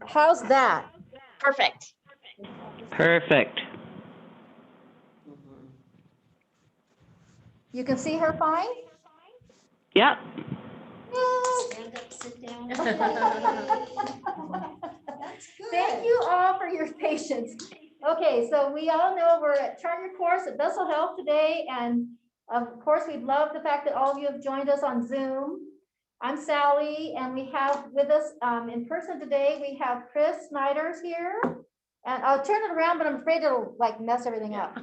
How's that? Perfect. Perfect. You can see her fine? Yep. Stand up, sit down. Thank you all for your patience. Okay, so we all know we're at Chart Your Course at Vessel Health today, and of course, we love the fact that all of you have joined us on Zoom. I'm Sally, and we have with us in person today, we have Chris Snyder's here. And I'll turn it around, but I'm afraid it'll like mess everything up.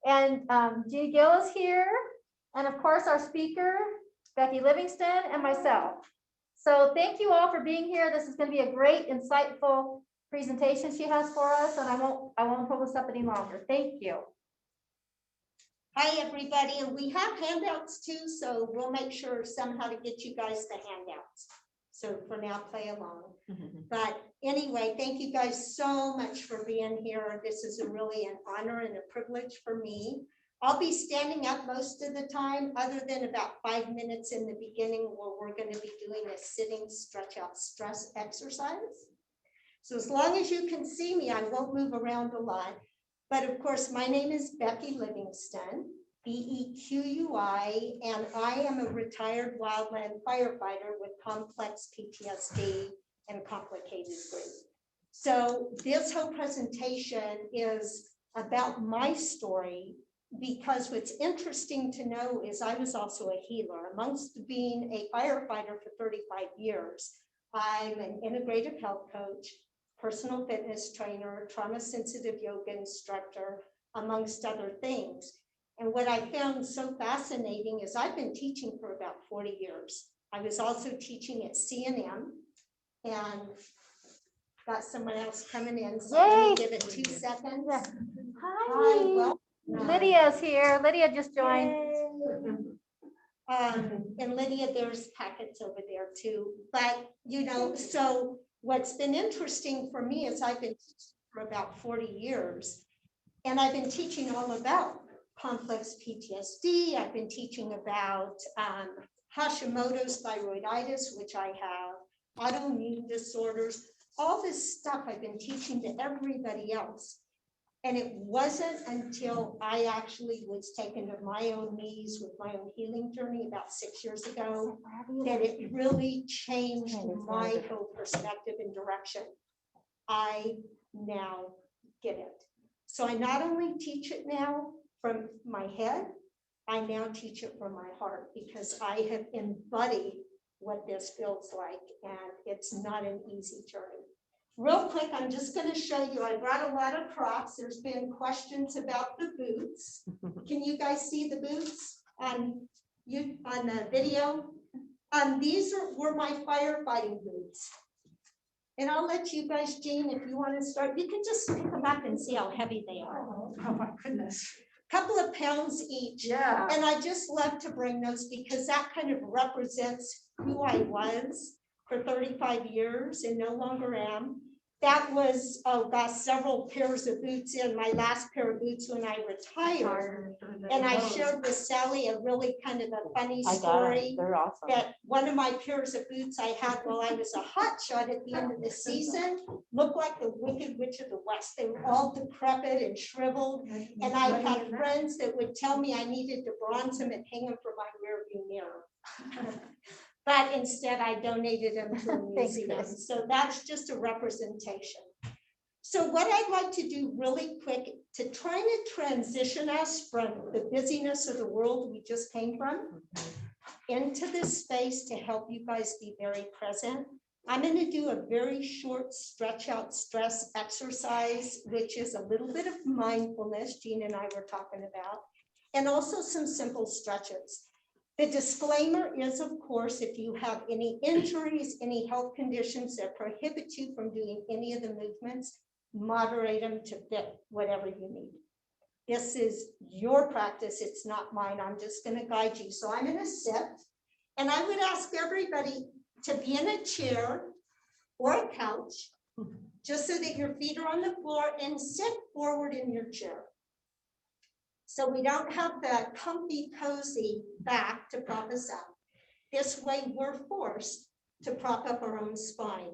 And Jean Gill is here, and of course, our speaker, Bequi Livingston, and myself. So thank you all for being here. This is going to be a great, insightful presentation she has for us, and I won't hold this up any longer. Thank you. Hi, everybody, and we have handouts too, so we'll make sure somehow to get you guys the handouts. So for now, play along. But anyway, thank you guys so much for being here. This is really an honor and a privilege for me. I'll be standing up most of the time, other than about 5 minutes in the beginning where we're going to be doing a sitting stretch out stress exercise. So as long as you can see me, I won't move around a lot. But of course, my name is Bequi Livingston, Bequi, and I am a retired wildland firefighter with complex PTSD and complicated grief. So this whole presentation is about my story, because what's interesting to know is I was also a healer. Amongst being a firefighter for 35 years, I'm an integrative health coach, personal fitness trainer, trauma-sensitive yoga instructor, amongst other things. And what I found so fascinating is I've been teaching for about 40 years. I was also teaching at C&M, and got someone else coming in, so let me give it 2 seconds. Hi. Well, Lydia's here. Lydia just joined. and Lydia, there's packets over there too. But, you know, so what's been interesting for me is I've been teaching for about 40 years, and I've been teaching all about complex PTSD. I've been teaching about Hashimoto's thyroiditis, which I have, autoimmune disorders, all this stuff I've been teaching to everybody else. And it wasn't until I actually was taken to my own knees with my own healing journey about 6 years ago that it really changed my whole perspective and direction. I now get it. So I not only teach it now from my head, I now teach it from my heart, because I have embodied what this feels like, and it's not an easy journey. Real quick, I'm just going to show you, I brought a lot of Crocs. There's been questions about the boots. Can you guys see the boots on the video? These were my firefighting boots. And I'll let you guys, Jean, if you want to start, you can just pick them up and see how heavy they are. Oh my goodness. Couple of pounds each. Yeah. And I just love to bring those because that kind of represents who I was for 35 years and no longer am. That was, oh gosh, several pairs of boots in my last pair of boots when I retired. And I shared with Sally a really kind of a funny story. They're awesome. That one of my pairs of boots I had while I was a hotshot at the end of the season looked like the Wicked Witch of the West. They were all decrepit and shriveled. And I had friends that would tell me I needed to bronze them and hang them for my rearview mirror. But instead I donated them to a museum. So that's just a representation. So what I'd like to do really quick to try to transition us from the busyness of the world we just came from into this space to help you guys be very present. I'm going to do a very short stretch out stress exercise, which is a little bit of mindfulness Jean and I were talking about, and also some simple stretches. The disclaimer is, of course, if you have any injuries, any health conditions that prohibit you from doing any of the movements, moderate them to fit whatever you need. This is your practice, it's not mine. I'm just going to guide you. So I'm going to sit, and I would ask everybody to be in a chair or a couch, just so that your feet are on the floor, and sit forward in your chair. So we don't have the comfy, cozy back to prop us up. This way we're forced to prop up our own spine.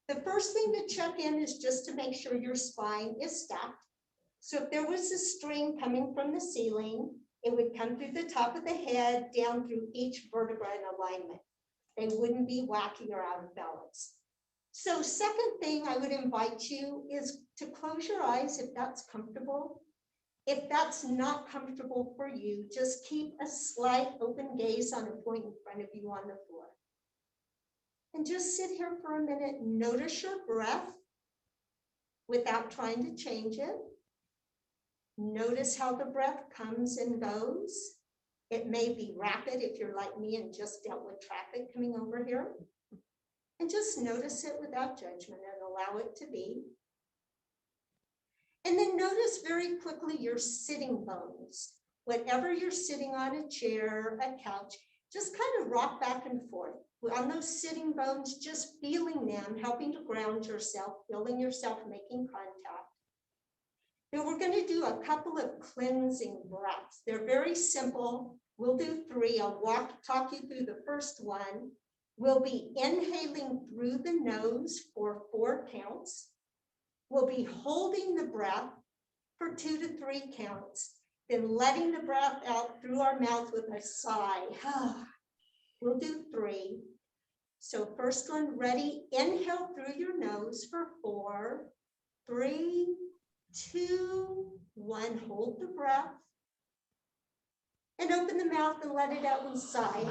The first thing to check in is just to make sure your spine is stacked. So if there was a string coming from the ceiling, it would come through the top of the head, down through each vertebra in alignment. They wouldn't be wacky or out of balance. So second thing I would invite you is to close your eyes if that's comfortable. If that's not comfortable for you, just keep a slight open gaze on a point in front of you on the floor. And just sit here for a minute, notice your breath without trying to change it. Notice how the breath comes and goes. It may be rapid if you're like me and just dealt with traffic coming over here. And just notice it without judgment and allow it to be. And then notice very quickly your sitting bones. Whatever you're sitting on, a chair, a couch, just kind of rock back and forth. On those sitting bones, just feeling them, helping to ground yourself, feeling yourself making contact. Now we're going to do a couple of cleansing breaths. They're very simple. We'll do 3. I'll talk you through the first one. We'll be inhaling through the nose for 4 counts. We'll be holding the breath for 2 to 3 counts, then letting the breath out through our mouth with a sigh. We'll do 3. So first one, ready? Inhale through your nose for 4, 3, 2, 1. Hold the breath. And open the mouth and let it out and sigh.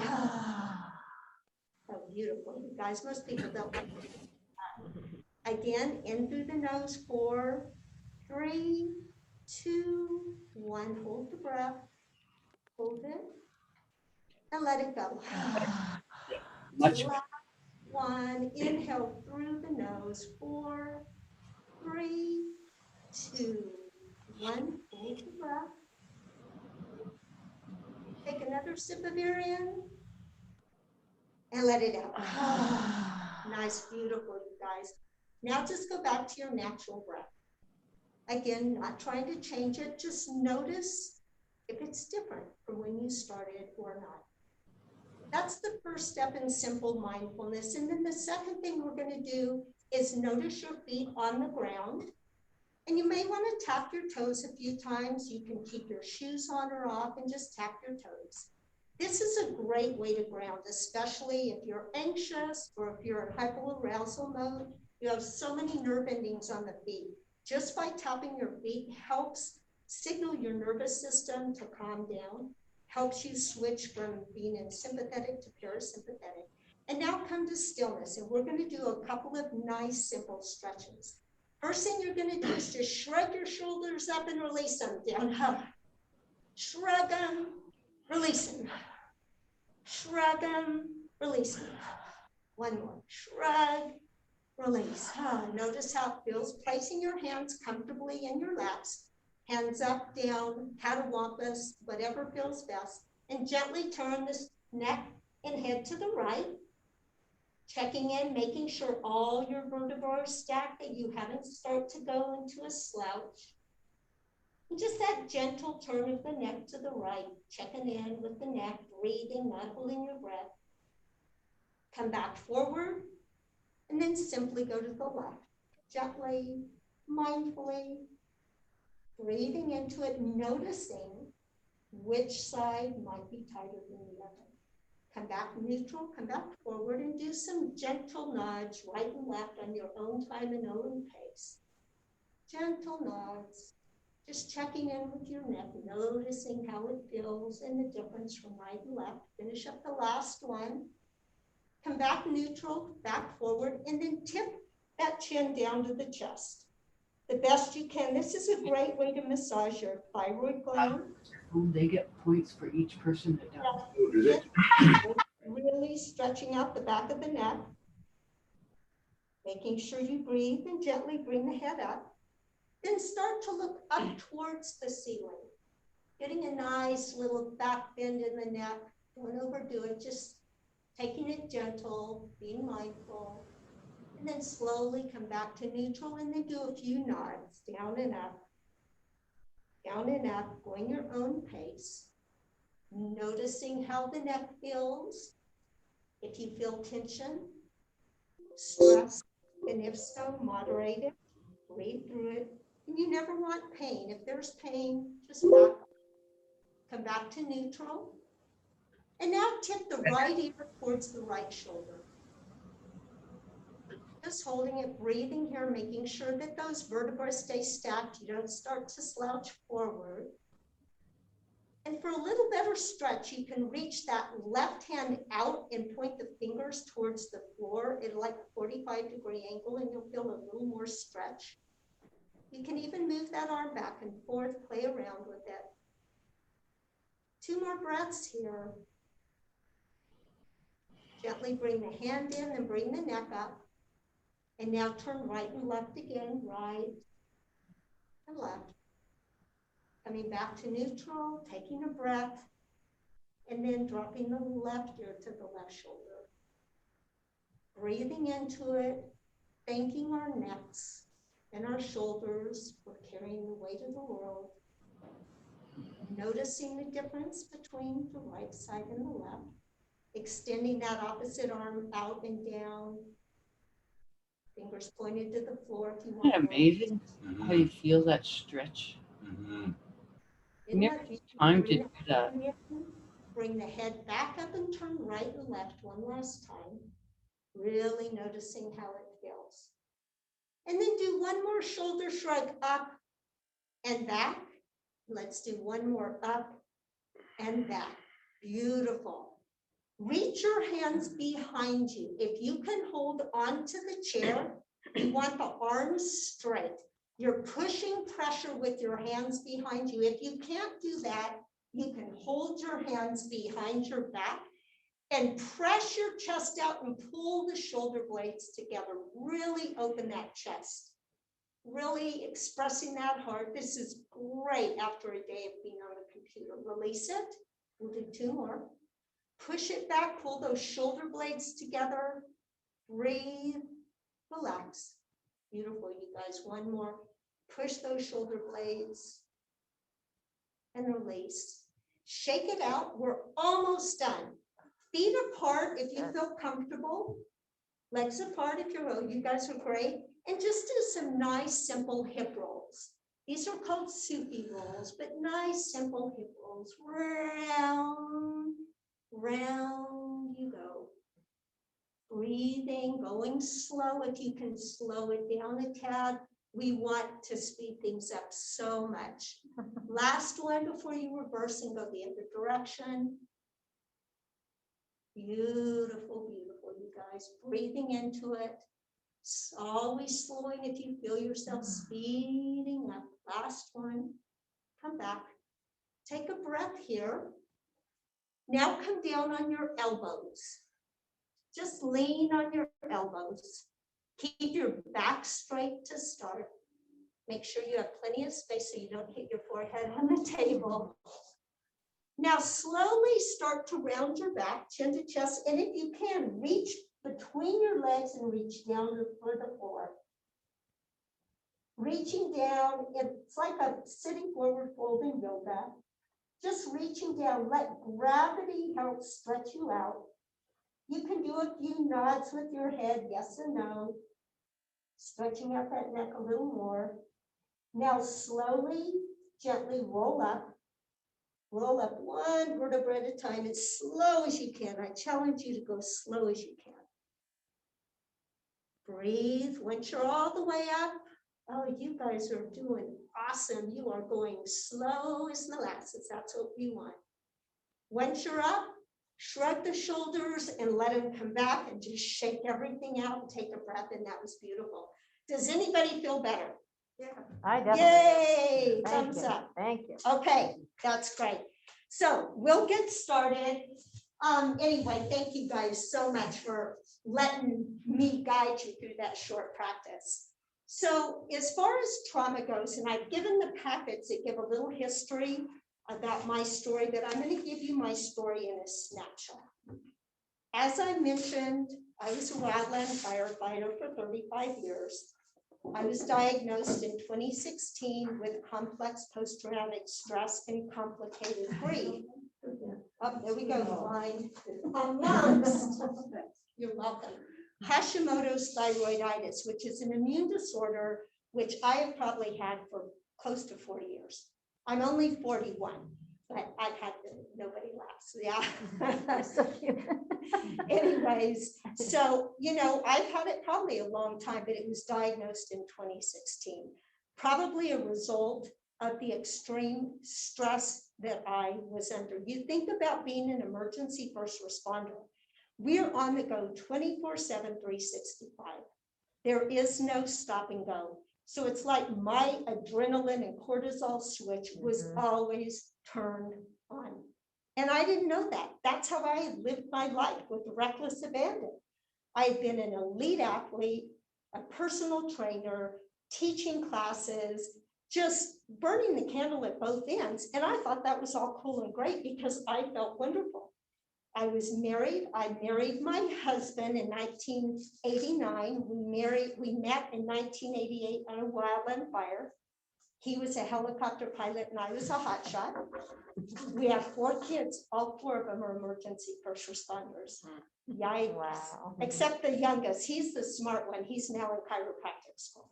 Oh, beautiful. You guys, most people don't like to do that. Again, in through the nose, 4, 3, 2, 1. Hold the breath. Hold it. And let it go. Much. Last one. Inhale through the nose. 4, 3, 2, 1. Hold the breath. Take another sip of air in. And let it out. Nice, beautiful, you guys. Now just go back to your natural breath. Again, not trying to change it. Just notice if it's different from when you started or not. That's the first step in simple mindfulness. And then the second thing we're going to do is notice your feet on the ground. And you may want to tap your toes a few times. You can keep your shoes on or off and just tap your toes. This is a great way to ground, especially if you're anxious or if you're in hyperarousal mode. You have so many nerve endings on the feet. Just by tapping your feet helps signal your nervous system to calm down, helps you switch from being in sympathetic to parasympathetic. And now come to stillness, and we're going to do a couple of nice, simple stretches. First thing you're going to do is just shrug your shoulders up and release them down. Shrug them, release them. Shrug them, release them. One more. Shrug, release. Notice how it feels. Placing your hands comfortably in your laps. Hands up, down, catawampas, whatever feels best. And gently turn the neck and head to the right. Checking in, making sure all your vertebrae are stacked, that you haven't started to go into a slouch. And just that gentle turn of the neck to the right, checking in with the neck, breathing, not holding your breath. Come back forward, and then simply go to the left. Gently, mindfully, breathing into it, noticing which side might be tighter than the other. Come back neutral, come back forward, and do some gentle nods right and left on your own time and own pace. Gentle nods, just checking in with your neck, noticing how it feels and the difference from right and left. Finish up the last one. Come back neutral, back forward, and then tip that chin down to the chest. The best you can. This is a great way to massage your thyroid gland. They get points for each person that does. Oh, do they? Really stretching out the back of the neck. Making sure you breathe and gently bring the head up. Then start to look up towards the ceiling. Getting a nice little back bend in the neck. Don't overdo it, just taking it gentle, being mindful. And then slowly come back to neutral and then do a few nods, down and up, going your own pace. Noticing how the neck feels, If you feel tension, stress, and if so, moderate it, breathe through it. And you never want pain. If there's pain, just back up. Come back to neutral. And now tip the right ear towards the right shoulder. Just holding it, breathing here, making sure that those vertebrae stay stacked. You don't start to slouch forward. And for a little better stretch, you can reach that left hand out and point the fingers towards the floor at like a 45-degree angle, and you'll feel a little more stretch. You can even move that arm back and forth, play around with it. 2 more breaths here. Gently bring the hand in and bring the neck up. And now turn right and left again, right and left. Coming back to neutral, taking a breath, and then dropping the left ear to the left shoulder. Breathing into it, thanking our necks and our shoulders for carrying the weight of the world. Noticing the difference between the right side and the left. Extending that opposite arm out and down. Fingers pointed to the floor if you want. Isn't it amazing how you feel that stretch? Never time to do that. Bring the head back up and turn right and left one last time. Really noticing how it feels. And then do one more shoulder shrug up and back. Let's do one more up and back. Beautiful. Reach your hands behind you. If you can hold onto the chair, you want the arms straight. You're pushing pressure with your hands behind you. If you can't do that, you can hold your hands behind your back and press your chest out and pull the shoulder blades together. Really open that chest. Really expressing that heart. This is great after a day of being on the computer. Release it. We'll do 2 more. Push it back, pull those shoulder blades together. Breathe, relax. Beautiful, you guys. One more. Push those shoulder blades and release. Shake it out. We're almost done. Feet apart if you feel comfortable. Legs apart if you're old. You guys are great. And just do some nice, simple hip rolls. These are called Sufi rolls, but nice, simple hip rolls. Round, round you go. Breathing, going slow. If you can slow it down a tad. We want to speed things up so much. Last one before you reverse and go the other direction. Beautiful, beautiful, you guys. Breathing into it. Always slowing if you feel yourself speeding up. Last one. Come back. Take a breath here. Now come down on your elbows. Just lean on your elbows. Keep your back straight to start. Make sure you have plenty of space so you don't hit your forehead on the table. Now slowly start to round your back, chin to chest, and if you can, reach between your legs and reach down for the floor. Reaching down, it's like a sitting forward folding yoga. Just reaching down, let gravity help stretch you out. You can do a few nods with your head, yes and no. Stretching out that neck a little more. Now slowly, gently roll up. Roll up one vertebra at a time as slow as you can. I challenge you to go slow as you can. Breathe. Once you're all the way up, oh, you guys are doing awesome. You are going slow as molasses. That's what we want. Once you're up, shrug the shoulders and let them come back and just shake everything out and take a breath. And that was beautiful. Does anybody feel better? Yeah. I definitely. Yay! Thank Thumbs you. up. Thank you. Okay, that's great. So we'll get started. Anyway, thank you guys so much for letting me guide you through that short practice. So as far as trauma goes, and I've given the packets that give a little history about my story, but I'm going to give you my story in a snapshot. As I mentioned, I was a wildland firefighter for 35 years. I was diagnosed in 2016 with complex post-traumatic stress and complicated grief. Oh, there we go, blind. Amongst, you're welcome. Hashimoto's thyroiditis, which is an immune disorder, which I have probably had for close to 40 years. I'm only 41, but I've had nobody laughs. Yeah. So cute. Anyways, so, I've had it probably a long time, but it was diagnosed in 2016. Probably a result of the extreme stress that I was under. You think about being an emergency first responder. We're on the go 24/7, 365. There is no stop and go. So it's like my adrenaline and cortisol switch was always turned on. And I didn't know that. That's how I lived my life, with reckless abandon. I've been an elite athlete, a personal trainer, teaching classes, just burning the candle at both ends. And I thought that was all cool and great because I felt wonderful. I was married. I married my husband in 1989. We met in 1988 on a wildland fire. He was a helicopter pilot and I was a hotshot. We have 4 kids. All 4 of them are emergency first responders. Yikes. Wow. Except the youngest. He's the smart one. He's now in chiropractic school.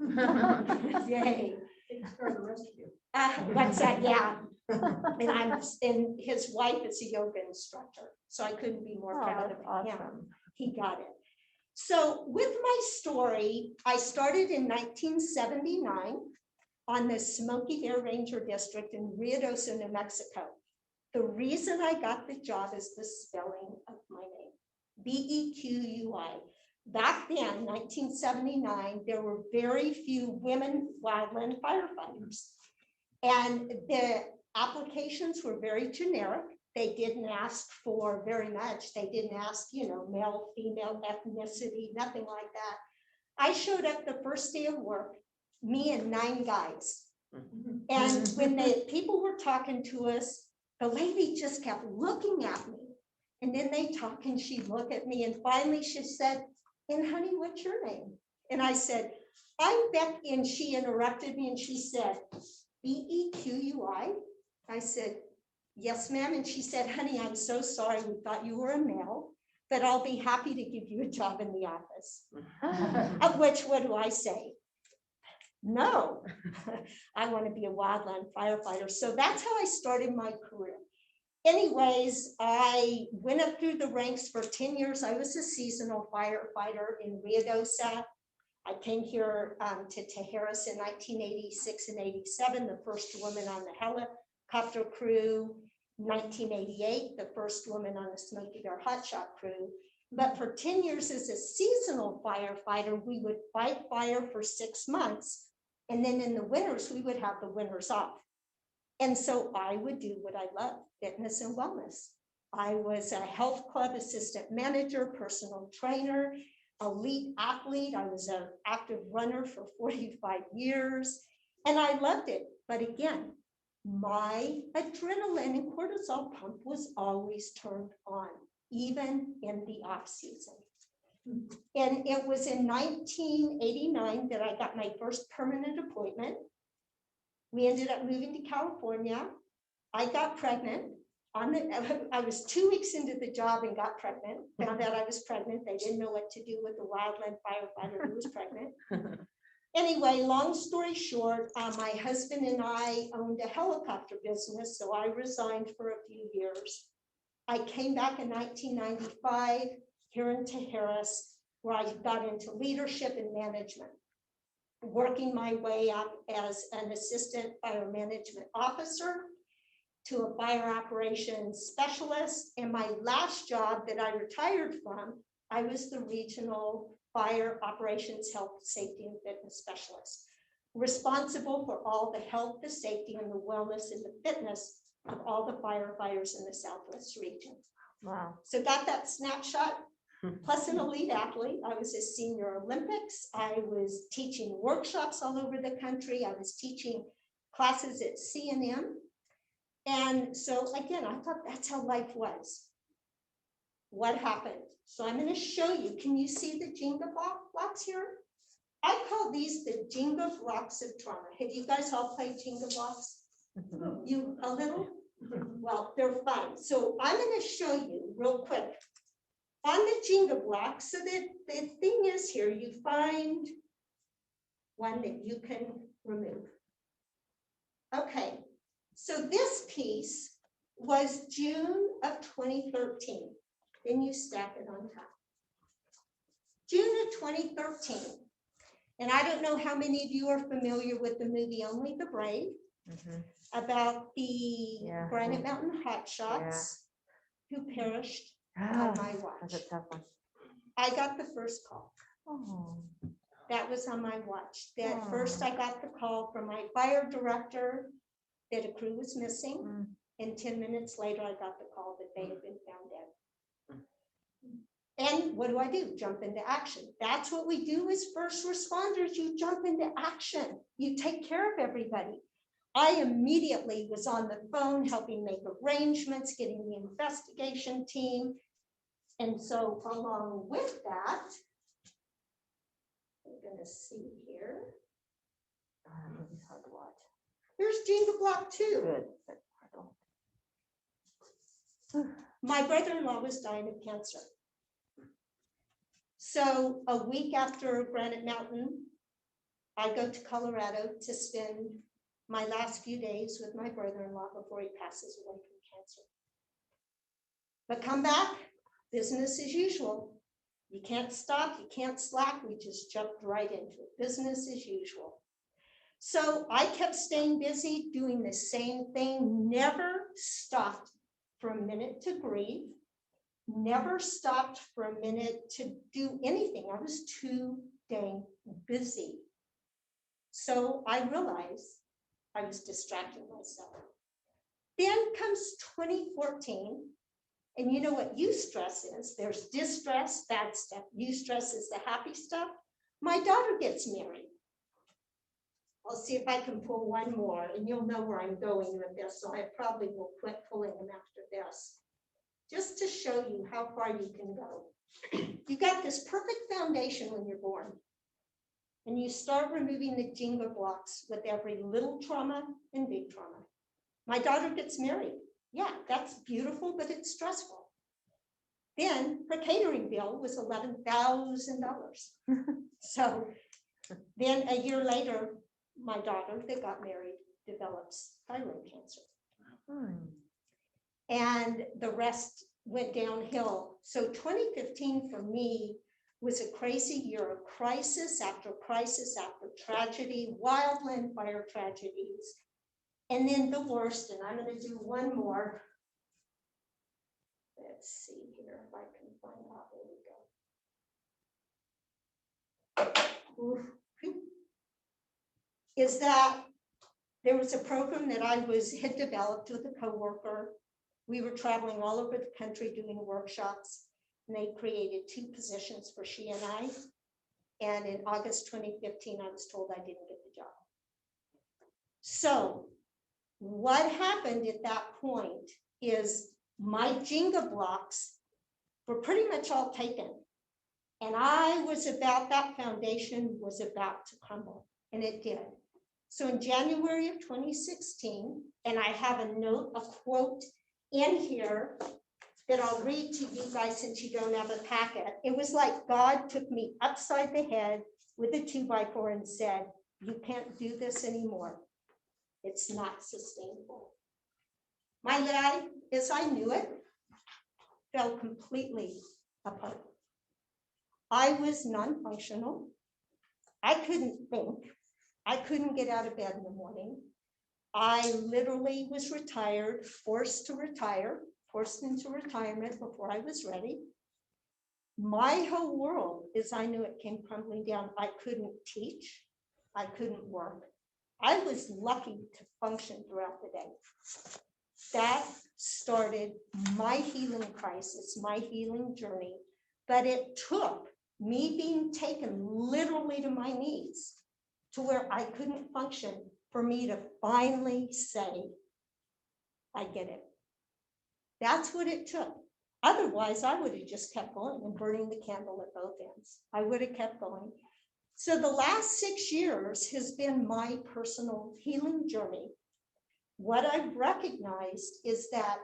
Yay. What's that? Yeah. And his wife is a yoga instructor. So I couldn't be more proud of him. He got it. So with my story, I started in 1979 on the Smoky Bear Ranger District in Ruidoso, New Mexico. The reason I got the job is the spelling of my name, Bequi. Back then, 1979, there were very few women wildland firefighters. And the applications were very generic. They didn't ask for very much. They didn't ask, male, female, ethnicity, nothing like that. I showed up the first day of work, me and 9 guys. And when the people were talking to us, the lady just kept looking at me. And then they talk and she'd look at me. And finally she said, "And honey, what's your name?" And I said, "I'm Bequi." And she interrupted me and she said, "Bequi?" I said, "Yes, ma'am." And she said, "Honey, I'm so sorry. We thought you were a male, but I'll be happy to give you a job in the office." Of which, what do I say? No, I want to be a wildland firefighter. So that's how I started my career. Anyways, I went up through the ranks for 10 years. I was a seasonal firefighter in Ruidoso. I came here to Tijeras in 1986 and 87, the first woman on the helicopter crew. 1988, the first woman on the Smoky Bear hotshot crew. But for 10 years as a seasonal firefighter, we would fight fire for 6 months. And then in the winters, we would have the winters off. And so I would do what I love, fitness and wellness. I was a health club assistant manager, personal trainer, elite athlete. I was an active runner for 45 years and I loved it. But again, my adrenaline and cortisol pump was always turned on, even in the off season. And it was in 1989 that I got my first permanent appointment. We ended up moving to California. I got pregnant. I was 2 weeks into the job and got pregnant. Found out I was pregnant. They didn't know what to do with the wildland firefighter who was pregnant. Anyway, long story short, my husband and I owned a helicopter business, so I resigned for a few years. I came back in 1995 here in Tijeras, where I got into leadership and management, working my way up as an assistant fire management officer to a fire operations specialist. And my last job that I retired from, I was the regional fire operations, health, safety, and fitness specialist, responsible for all the health, the safety, and the wellness and the fitness of all the firefighters in the Southwest region. Wow. So got that snapshot, plus an elite athlete. I was a senior Olympics. I was teaching workshops all over the country. I was teaching classes at C&M. And so again, I thought that's how life was. What happened? So I'm going to show you. Can you see the Jenga blocks here? I call these the Jenga blocks of trauma. Have you guys all played Jenga blocks? You a little? Well, they're fun. So I'm going to show you real quick on the Jenga block. So that the thing is here, you find one that you can remove. Okay, so this piece was June of 2013. Then you stack it on top. June of 2013. And I don't know how many of you are familiar with the movie Only the Brave, about the Granite Mountain hotshots who perished on my watch. That's a tough one. I got the first call. Oh. That was on my watch. That first I got the call from my fire director that a crew was missing. And 10 minutes later, I got the call that they had been found dead. And what do? Jump into action. That's what we do as first responders. You jump into action. You take care of everybody. I immediately was on the phone helping make arrangements, getting the investigation team. And so along with that, we're going to see here. It's hard to watch. Here's Jenga block 2. Good. But I don't. My brother-in-law was dying of cancer. So a week after Granite Mountain, I go to Colorado to spend my last few days with my brother-in-law before he passes away from cancer. But come back, business as usual. You can't stop, you can't slack. We just jumped right into it. Business as usual. So I kept staying busy, doing the same thing, never stopped for a minute to grieve, never stopped for a minute to do anything. I was too dang busy. So I realized I was distracting myself. Then comes 2014, and you know what eustress is? There's distress, bad stuff. Eustress is the happy stuff. My daughter gets married. I'll see if I can pull one more, and you'll know where I'm going with this, so I probably will quit pulling them after this. Just to show you how far you can go. You got this perfect foundation when you're born. And you start removing the Jenga blocks with every little trauma and big trauma. My daughter gets married. Yeah, that's beautiful, but it's stressful. Then her catering bill was $11,000. So then a year later, my daughter that got married develops thyroid cancer. And the rest went downhill. So 2015 for me was a crazy year of crisis after tragedy, wildland fire tragedies. And then the worst, and I'm going to do one more. Let's see here if I can find out. There we go. Is that there was a program that I had developed with a coworker. We were traveling all over the country doing workshops, and they created 2 positions for she and I. And in August 2015, I was told I didn't get the job. So what happened at that point is my Jenga blocks were pretty much all taken. And that foundation was about to crumble, and it did. So in January of 2016, and I have a note, a quote in here that I'll read to you guys since you don't have a packet. It was like God took me upside the head with a 2x4 and said, you can't do this anymore. It's not sustainable. My life, as I knew it, fell completely apart. I was non-functional. I couldn't think. I couldn't get out of bed in the morning. I literally was retired, forced into retirement before I was ready. My whole world, as I knew it, came crumbling down. I couldn't teach. I couldn't work. I was lucky to function throughout the day. That started my healing crisis, my healing journey, but it took me being taken literally to my knees to where I couldn't function for me to finally say, I get it. That's what it took. Otherwise, I would have just kept going and burning the candle at both ends. I would have kept going. So the last 6 years has been my personal healing journey. what I've recognized is that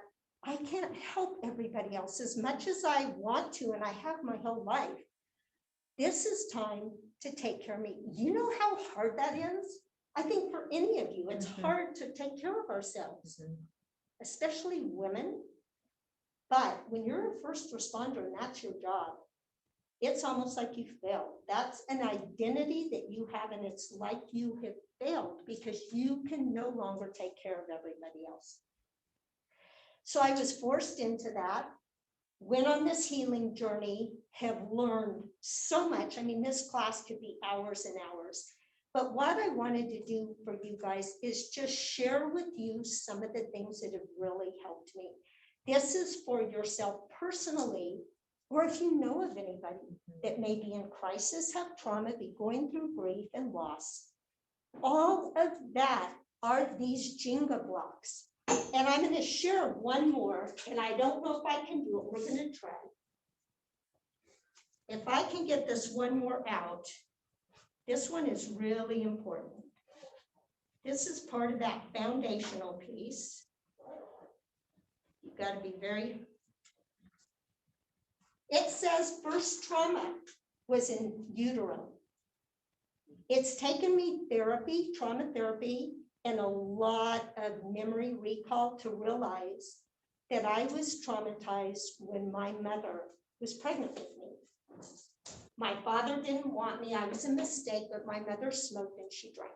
I can't help everybody else as much as I want to, and I have my whole life. This is time to take care of me. You know how hard that is? I think for any of you, it's hard to take care of ourselves, especially women. But when you're a first responder and that's your job, it's almost like you failed. That's an identity that you have, and it's like you have failed because you can no longer take care of everybody else. So I was forced into that, went on this healing journey, have learned so much. I mean, this class could be hours and hours. But what I wanted to do for you guys is just share with you some of the things that have really helped me. This is for yourself personally, or if you know of anybody that may be in crisis, have trauma, be going through grief and loss. All of that are these Jenga blocks. And I'm going to share one more, and I don't know if I can do it. We're going to try. If I can get this one more out, this one is really important. This is part of that foundational piece. You've got to be very. It says first trauma was in utero. It's taken me therapy, trauma therapy, and a lot of memory recall to realize that I was traumatized when my mother was pregnant with me. My father didn't want me. I was a mistake, but my mother smoked and she drank.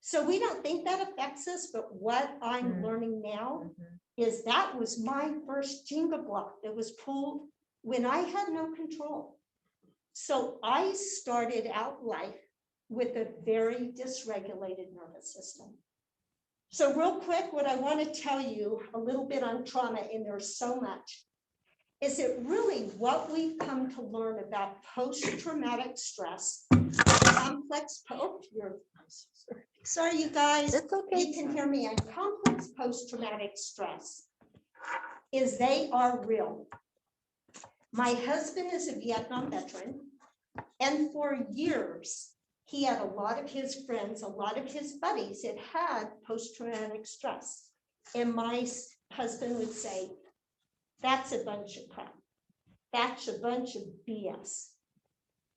So we don't think that affects us, but what I'm learning now is that was my first Jenga block that was pulled when I had no control. So I started out life with a very dysregulated nervous system. So real quick, what I want to tell you a little bit on trauma, and there's so much, is it really what we've come to learn about post-traumatic stress, complex, sorry you guys, It's okay. you can hear me, and complex post-traumatic stress, is they are real. My husband is a Vietnam veteran, and for years, he had a lot of his friends, a lot of his buddies that had post-traumatic stress. And my husband would say, that's a bunch of crap. That's a bunch of BS.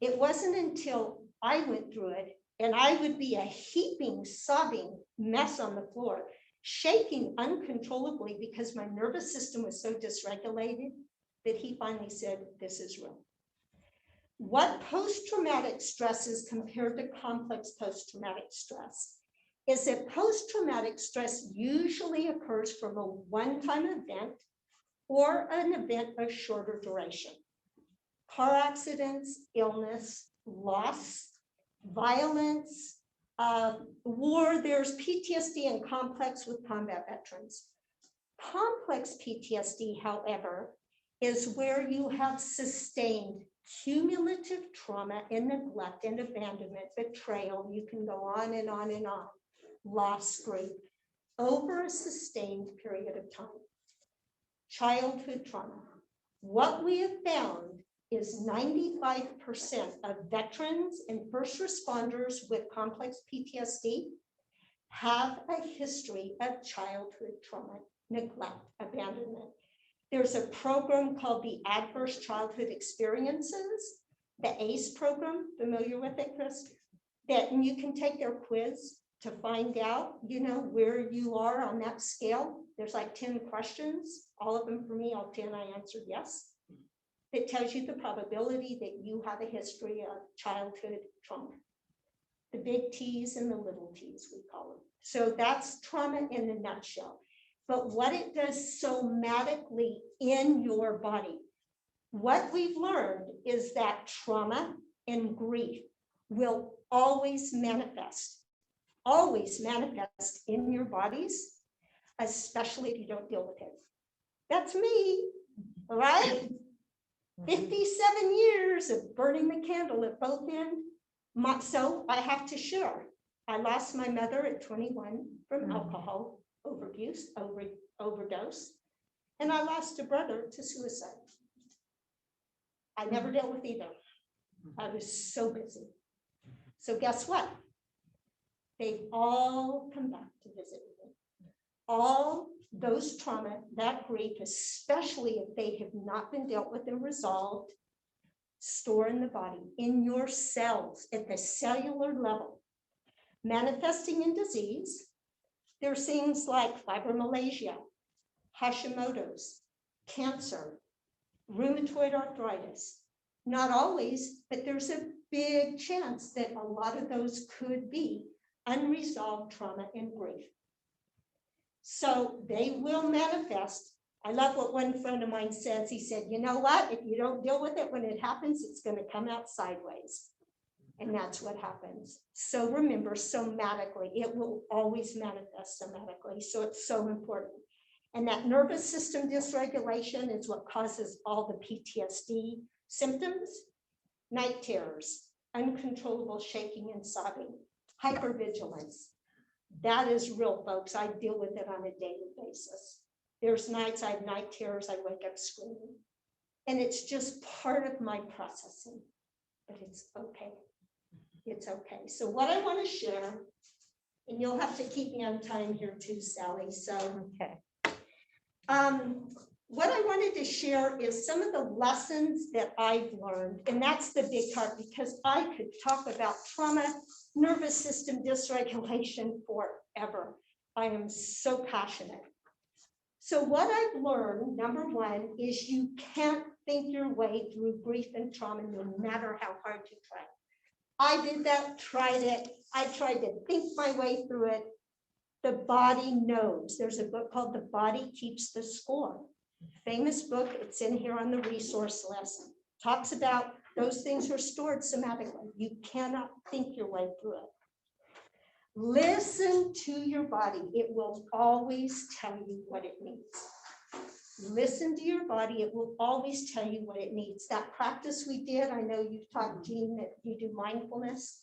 It wasn't until I went through it and I would be a heaping, sobbing mess on the floor, shaking uncontrollably because my nervous system was so dysregulated that he finally said, this is real. What post-traumatic stress is compared to complex post-traumatic stress is that post-traumatic stress usually occurs from a one-time event or an event of shorter duration. Car accidents, illness, loss, violence, war. There's PTSD and complex with combat veterans. Complex PTSD, however, is where you have sustained cumulative trauma and neglect and abandonment, betrayal. You can go on and on and on. Loss, grief, over a sustained period of time. Childhood trauma. What we have found is 95% of veterans and first responders with complex PTSD have a history of childhood trauma, neglect, abandonment. There's a program called the Adverse Childhood Experiences, the ACE program, familiar with it, Chris? That you can take their quiz to find out, you know, where you are on that scale. There's like 10 questions, all of them for me, all 10 I answered yes. It tells you the probability that you have a history of childhood trauma. The big T's and the little T's, we call them. So that's trauma in a nutshell. But what it does somatically in your body, what we've learned is that trauma and grief will always manifest in your bodies, especially if you don't deal with it. That's me, all right? 57 years of burning the candle at both ends. So I have to share. I lost my mother at 21 from alcohol overdose, and I lost a brother to suicide. I never dealt with either. I was so busy. So guess what? They've all come back to visit me. all those trauma, that grief, especially if they have not been dealt with and resolved, store in the body, in your cells, at the cellular level, manifesting in disease. There's things like fibromyalgia, Hashimoto's, cancer, rheumatoid arthritis. Not always, but there's a big chance that a lot of those could be unresolved trauma and grief. So they will manifest. I love what one friend of mine says. He said, you know what? If you don't deal with it when it happens, it's going to come out sideways. And that's what happens. So remember, somatically, it will always manifest somatically. So it's so important. And that nervous system dysregulation is what causes all the PTSD symptoms, night terrors, uncontrollable shaking and sobbing, hypervigilance. That is real, folks. I deal with it on a daily basis. There's nights I have night terrors, I wake up screaming. And it's just part of my processing, but it's okay. It's okay. So what I want to share, and you'll have to keep me on time here too, Sally. So, Okay. what I wanted to share is some of the lessons that I've learned, and that's the big part, because I could talk about trauma, nervous system dysregulation forever. I am so passionate. So what I've learned, number one, is you can't think your way through grief and trauma, no matter how hard you try. I did that, tried it. I tried to think my way through it. The body knows. There's a book called The Body Keeps the Score. Famous book. It's in here on the resource list. Talks about those things are stored somatically. You cannot think your way through it. Listen to your body. It will always tell you what it needs. Listen to your body. It will always tell you what it needs. That practice we did, I know you've taught Jean that you do mindfulness.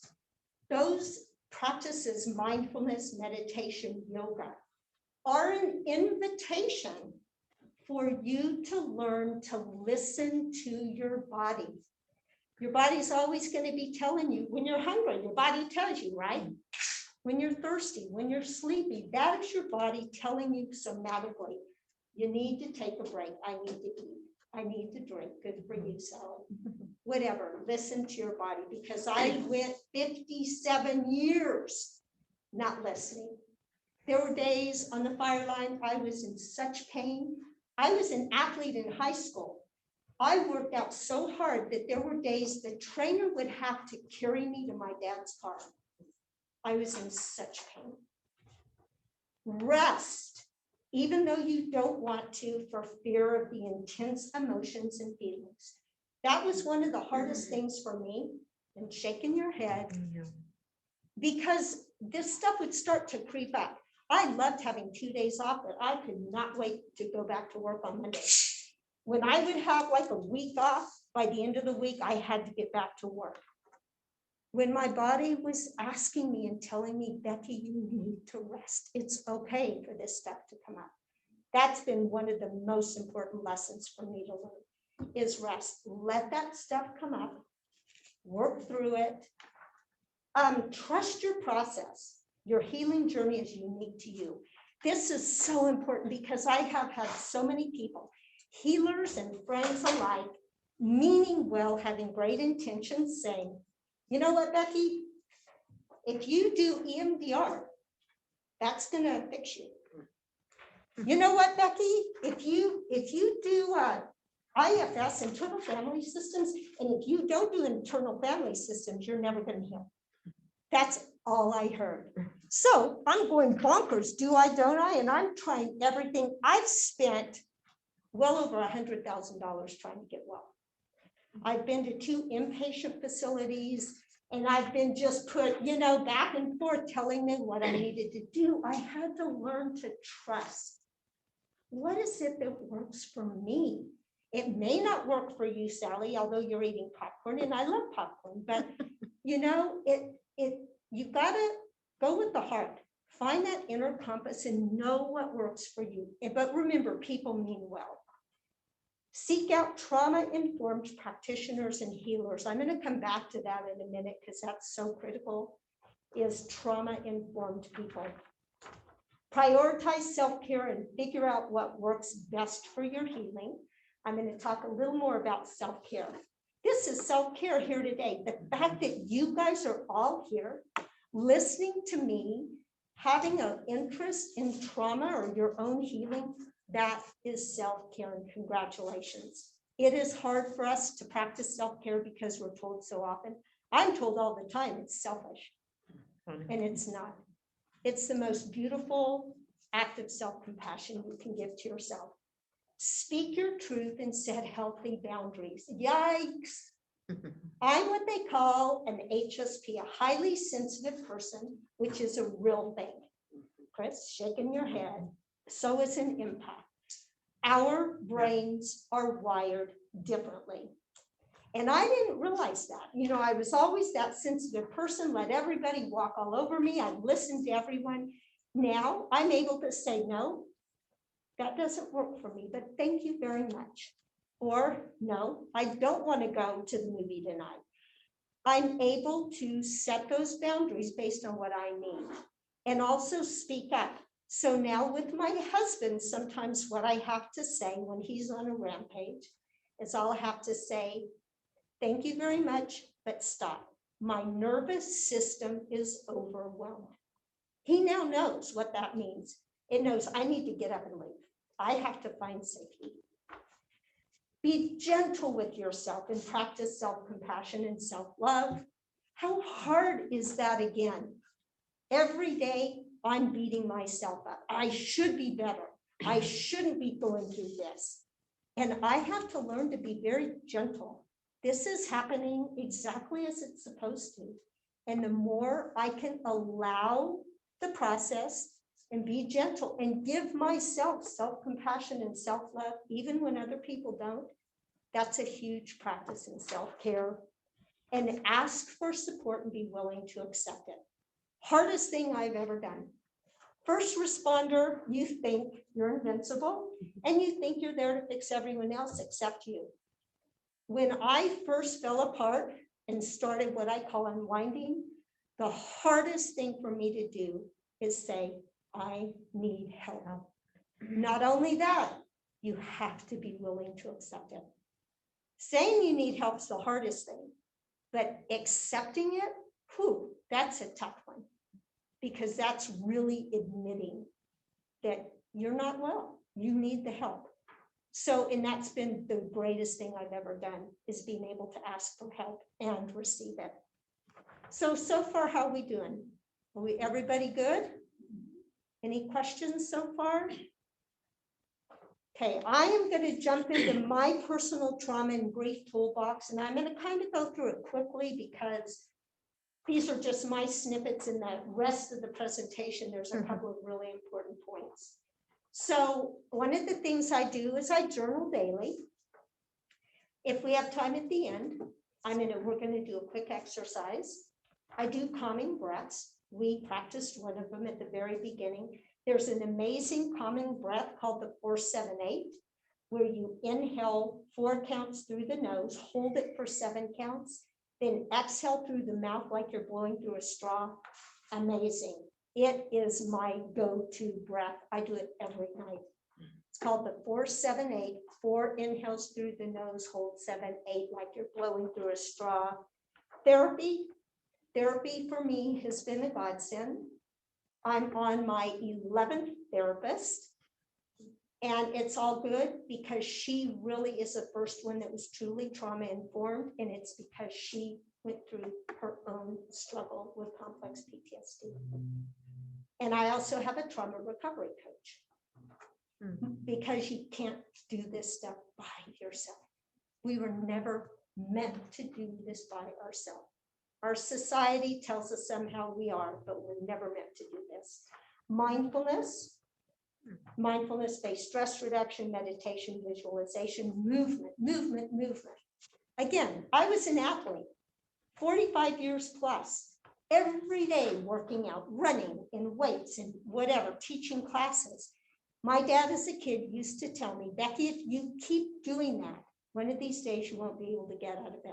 Those practices, mindfulness, meditation, yoga, are an invitation for you to learn to listen to your body. Your body's always going to be telling you when you're hungry, your body tells you, right? When you're thirsty, when you're sleepy, that is your body telling you somatically, you need to take a break. I need to eat. I need to drink. Good for you, Sally. Whatever, listen to your body, because I went 57 years not listening. There were days on the fire line, I was in such pain. I was an athlete in high school. I worked out so hard that there were days the trainer would have to carry me to my dad's car. I was in such pain. Rest, even though you don't want to, for fear of the intense emotions and feelings. That was one of the hardest things for me, and shaking your head, because this stuff would start to creep up. I loved having 2 days off, but I could not wait to go back to work on Monday. When I would have like a week off, by the end of the week, I had to get back to work. When my body was asking me and telling me, Becky, you need to rest. It's okay for this stuff to come up. That's been one of the most important lessons for me to learn, is rest. Let that stuff come up, work through it. Trust your process. Your healing journey is unique to you. This is so important because I have had so many people, healers and friends alike, meaning well, having great intentions, saying, you know what, Becky, if you do EMDR, that's gonna fix you. You know what, Becky, if you do IFS, internal family systems, and if you don't do internal family systems, you're never gonna heal. That's all I heard. So I'm going bonkers, do I, don't I? And I'm trying everything. I've spent well over $100,000 trying to get well. I've been to 2 inpatient facilities, and I've been just put, back and forth telling me what I needed to do. I had to learn to trust. What is it that works for me? It may not work for you, Sally, although you're eating popcorn, and I love popcorn, but you gotta go with the heart. Find that inner compass and know what works for you. But remember, people mean well. Seek out trauma-informed practitioners and healers. I'm going to come back to that in a minute because that's so critical, is trauma-informed people. Prioritize self-care and figure out what works best for your healing. I'm going to talk a little more about self-care. This is self-care here today. The fact that you guys are all here, listening to me, having an interest in trauma or your own healing, that is self-care, and congratulations. It is hard for us to practice self-care because we're told so often. I'm told all the time it's selfish, and it's not. It's the most beautiful act of self-compassion you can give to yourself. Speak your truth and set healthy boundaries. Yikes. I'm what they call an HSP, a highly sensitive person, which is a real thing. Chris, shaking your head. So is an empath. Our brains are wired differently. And I didn't realize that. You know, I was always that sensitive person, let everybody walk all over me. I listened to everyone. Now I'm able to say, no, that doesn't work for me, but thank you very much. Or no, I don't want to go to the movie tonight. I'm able to set those boundaries based on what I need and also speak up. So now with my husband, sometimes what I have to say when he's on a rampage is I'll have to say, thank you very much, but stop. My nervous system is overwhelmed. He now knows what that means. It knows I need to get up and leave. I have to find safety. Be gentle with yourself and practice self-compassion and self-love. How hard is that again? Every day I'm beating myself up. I should be better. I shouldn't be going through this. And I have to learn to be very gentle. This is happening exactly as it's supposed to. And the more I can allow the process and be gentle and give myself self-compassion and self-love, even when other people don't, that's a huge practice in self-care. And ask for support and be willing to accept it. Hardest thing I've ever done. First responder, you think you're invincible and you think you're there to fix everyone else except you. When I first fell apart and started what I call unwinding, the hardest thing for me to do is say, I need help. Not only that, you have to be willing to accept it. Saying you need help is the hardest thing, but accepting it, whew, that's a tough one, because that's really admitting that you're not well, you need the help. So, and that's been the greatest thing I've ever done, is being able to ask for help and receive it. So far, how are we doing? Are everybody good? Any questions so far? Okay, I am going to jump into my personal trauma and grief toolbox, and I'm going to kind of go through it quickly because these are just my snippets. In the rest of the presentation, there's a couple of really important points. So one of the things I do is I journal daily. If we have time at the end, we're going to do a quick exercise. I do calming breaths. We practiced one of them at the very beginning. There's an amazing calming breath called the 4-7-8, where you inhale 4 counts through the nose, hold it for 7 counts, then exhale through the mouth like you're blowing through a straw. Amazing. It is my go-to breath. I do it every night. It's called the 4-7-8, 4 inhales through the nose, hold 7-8 like you're blowing through a straw. Therapy for me has been a godsend. I'm on my 11th therapist, and it's all good because she really is the first one that was truly trauma informed, and it's because she went through her own struggle with complex PTSD. And I also have a trauma recovery coach, because you can't do this stuff by yourself. We were never meant to do this by ourselves. Our society tells us somehow we are, but we're never meant to do this. Mindfulness, mindfulness-based stress reduction, meditation, visualization, movement. Again, I was an athlete, 45 years plus, every day working out, running in weights and whatever, teaching classes. My dad as a kid used to tell me, Becky, if you keep doing that, one of these days you won't be able to get out of bed.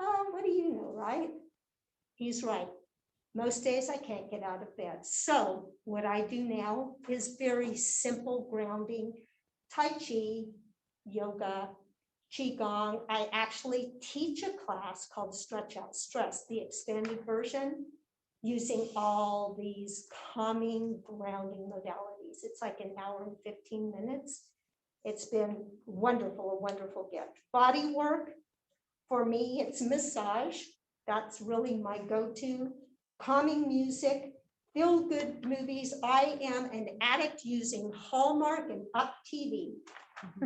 Oh, what do you know, right? He's right. Most days I can't get out of bed. So what I do now is very simple grounding, Tai Chi, yoga, Qigong. I actually teach a class called Stretch Out Stress, the expanded version, using all these calming, grounding modalities. It's like an hour and 15 minutes. It's been wonderful, a wonderful gift. Body work, for me, it's massage. That's really my go-to. Calming music, feel-good movies. I am an addict using Hallmark and Up TV.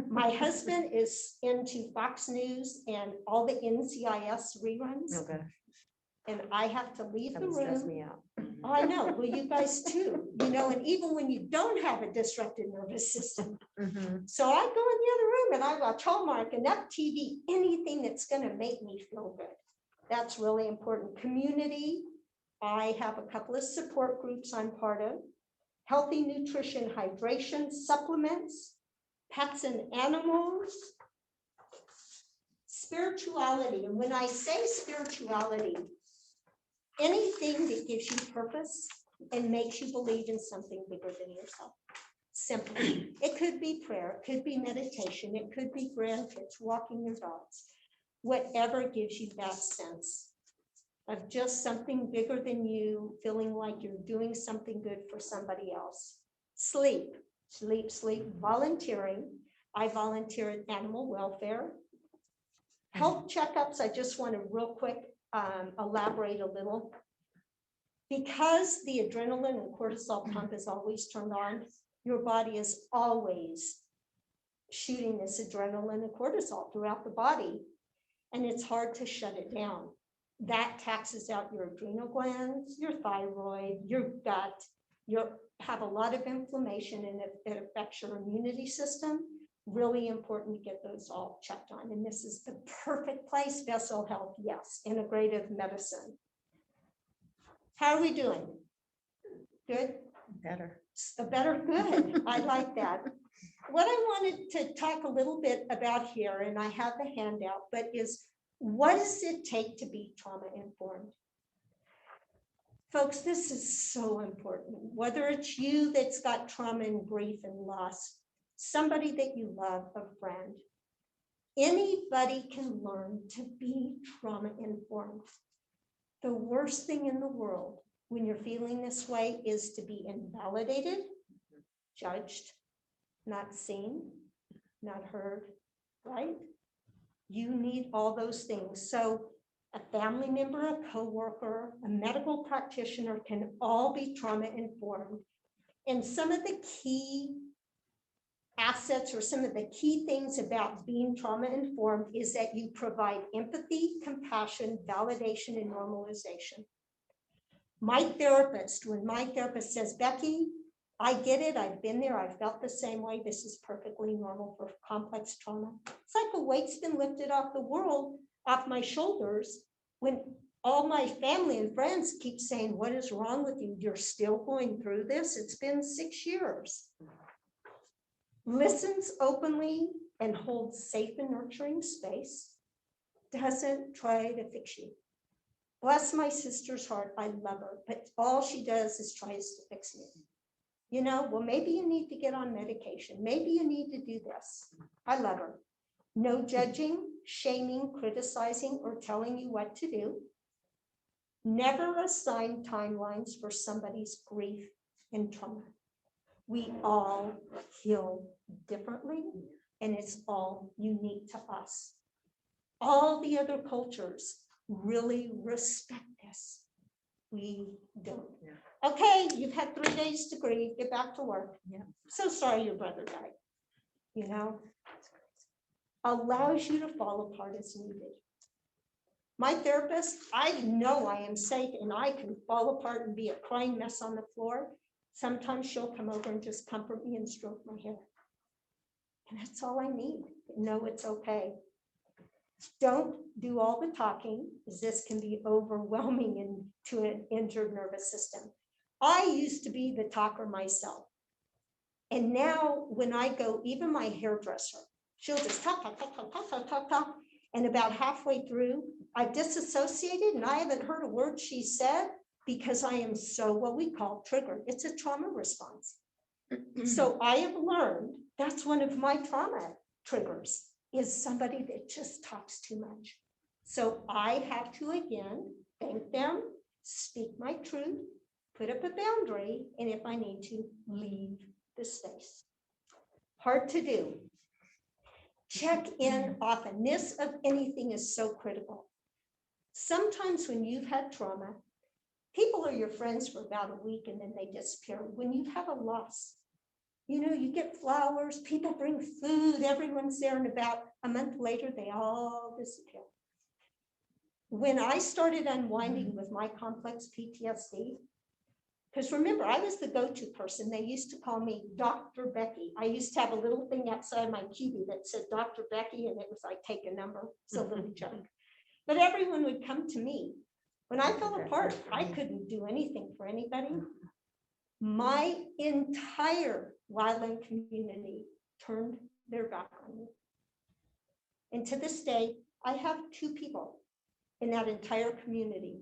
My husband is into Fox News and all the NCIS reruns, Okay, and I have to leave that the would stress room. me out. Oh, I know, well, you guys too, and even when you don't have a disrupted nervous system. Mhm. So I go in the other room and I watch Hallmark and Up TV, anything that's gonna make me feel good. That's really important. Community, I have a couple of support groups I'm part of. Healthy nutrition, hydration, supplements, pets and animals. Spirituality, and when I say spirituality, anything that gives you purpose and makes you believe in something bigger than yourself. Simple. It could be prayer, it could be meditation, it could be grandkids, walking your dogs. Whatever gives you that sense of just something bigger than you, feeling like you're doing something good for somebody else. Sleep, sleep, sleep, volunteering. I volunteer at animal welfare. Health checkups, I just want to real quick elaborate a little. Because the adrenaline and cortisol pump is always turned on, your body is always shooting this adrenaline and cortisol throughout the body, and it's hard to shut it down. That taxes out your adrenal glands, your thyroid, your gut. You have a lot of inflammation, and it affects your immunity system. Really important to get those all checked on. And this is the perfect place. Vessel health, yes. Integrative medicine. How are we doing? Good? Better. Better, good. I like that. What I wanted to talk a little bit about here, and I have the handout, but is what does it take to be trauma informed? Folks, this is so important. Whether it's you that's got trauma and grief and loss, somebody that you love, a friend, anybody can learn to be trauma informed. The worst thing in the world when you're feeling this way is to be invalidated, judged, not seen, not heard, right? You need all those things. So a family member, a coworker, a medical practitioner can all be trauma informed. And some of the key assets or some of the key things about being trauma informed is that you provide empathy, compassion, validation, and normalization. My therapist, when my therapist says, Bequi, I get it, I've been there, I felt the same way, this is perfectly normal for complex trauma. It's like a weight's been lifted off the world, off my shoulders, when all my family and friends keep saying, what is wrong with you? You're still going through this? It's been 6 years. Listens openly and holds safe and nurturing space, doesn't try to fix you. Bless my sister's heart, I love her, but all she does is tries to fix me. Well, maybe you need to get on medication. Maybe you need to do this. I love her. No judging, shaming, criticizing, or telling you what to do. Never assign timelines for somebody's grief and trauma. We all heal differently, and it's all unique to us. All the other cultures really respect this. We don't. Yeah. Okay, you've had 3 days to grieve, get back to work. Yeah. So sorry your brother died. Allows you to fall apart as needed. My therapist, I know I am safe and I can fall apart and be a crying mess on the floor. Sometimes she'll come over and just comfort me and stroke my hair. And that's all I need. No, it's okay. Don't do all the talking, because this can be overwhelming to an injured nervous system. I used to be the talker myself. And now when I go, even my hairdresser, she'll just talk, talk, talk, talk, talk, talk, talk, talk. And about halfway through, I've disassociated and I haven't heard a word she said. because I am so what we call triggered. It's a trauma response. So I have learned that's one of my trauma triggers is somebody that just talks too much. So I have to, again, thank them, speak my truth, put up a boundary, and if I need to, leave the space. Hard to do. Check in often. This of anything is so critical. Sometimes when you've had trauma, people are your friends for about a week and then they disappear. When you have a loss, you know, you get flowers, people bring food, everyone's there, and about a month later, they all disappear. When I started unwinding with my complex PTSD, because remember, I was the go-to person. They used to call me Dr. Bequi. I used to have a little thing outside my QB that said Dr. Bequi, and it was like, take a number. It's a little joke. But everyone would come to me. When I fell apart, I couldn't do anything for anybody. My entire wildland community turned their back on me. And to this day, I have 2 people in that entire community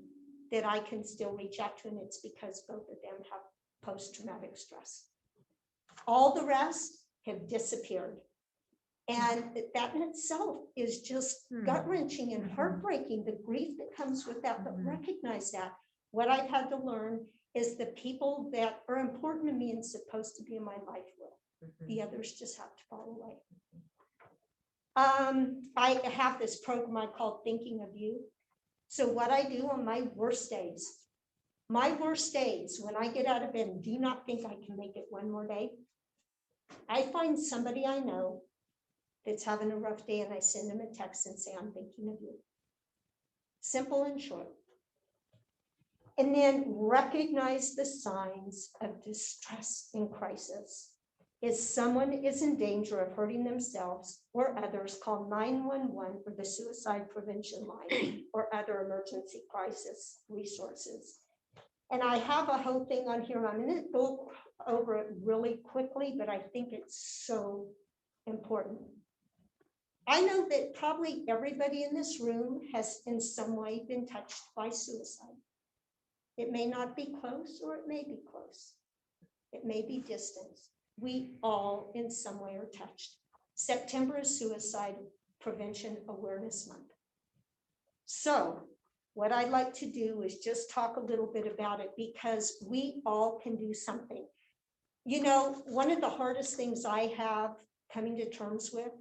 that I can still reach out to, and it's because both of them have post-traumatic stress. All the rest have disappeared. And that in itself is just gut-wrenching and heartbreaking, the grief that comes with that, but recognize that. What I've had to learn is the people that are important to me and supposed to be in my life will. The others just have to fall away. I have this program I call Thinking of You. So what I do on my worst days, when I get out of bed and do not think I can make it one more day, I find somebody I know that's having a rough day and I send them a text and say, I'm thinking of you. Simple and short. And then recognize the signs of distress and crisis. If someone is in danger of hurting themselves or others, call 911 or the suicide prevention line or other emergency crisis resources. And I have a whole thing on here. I'm going to go over it really quickly, but I think it's so important. I know that probably everybody in this room has in some way been touched by suicide. It may not be close or it may be close. It may be distance. We all in some way are touched. September is Suicide Prevention Awareness Month. So what I'd like to do is just talk a little bit about it because we all can do something. You know, one of the hardest things I have coming to terms with,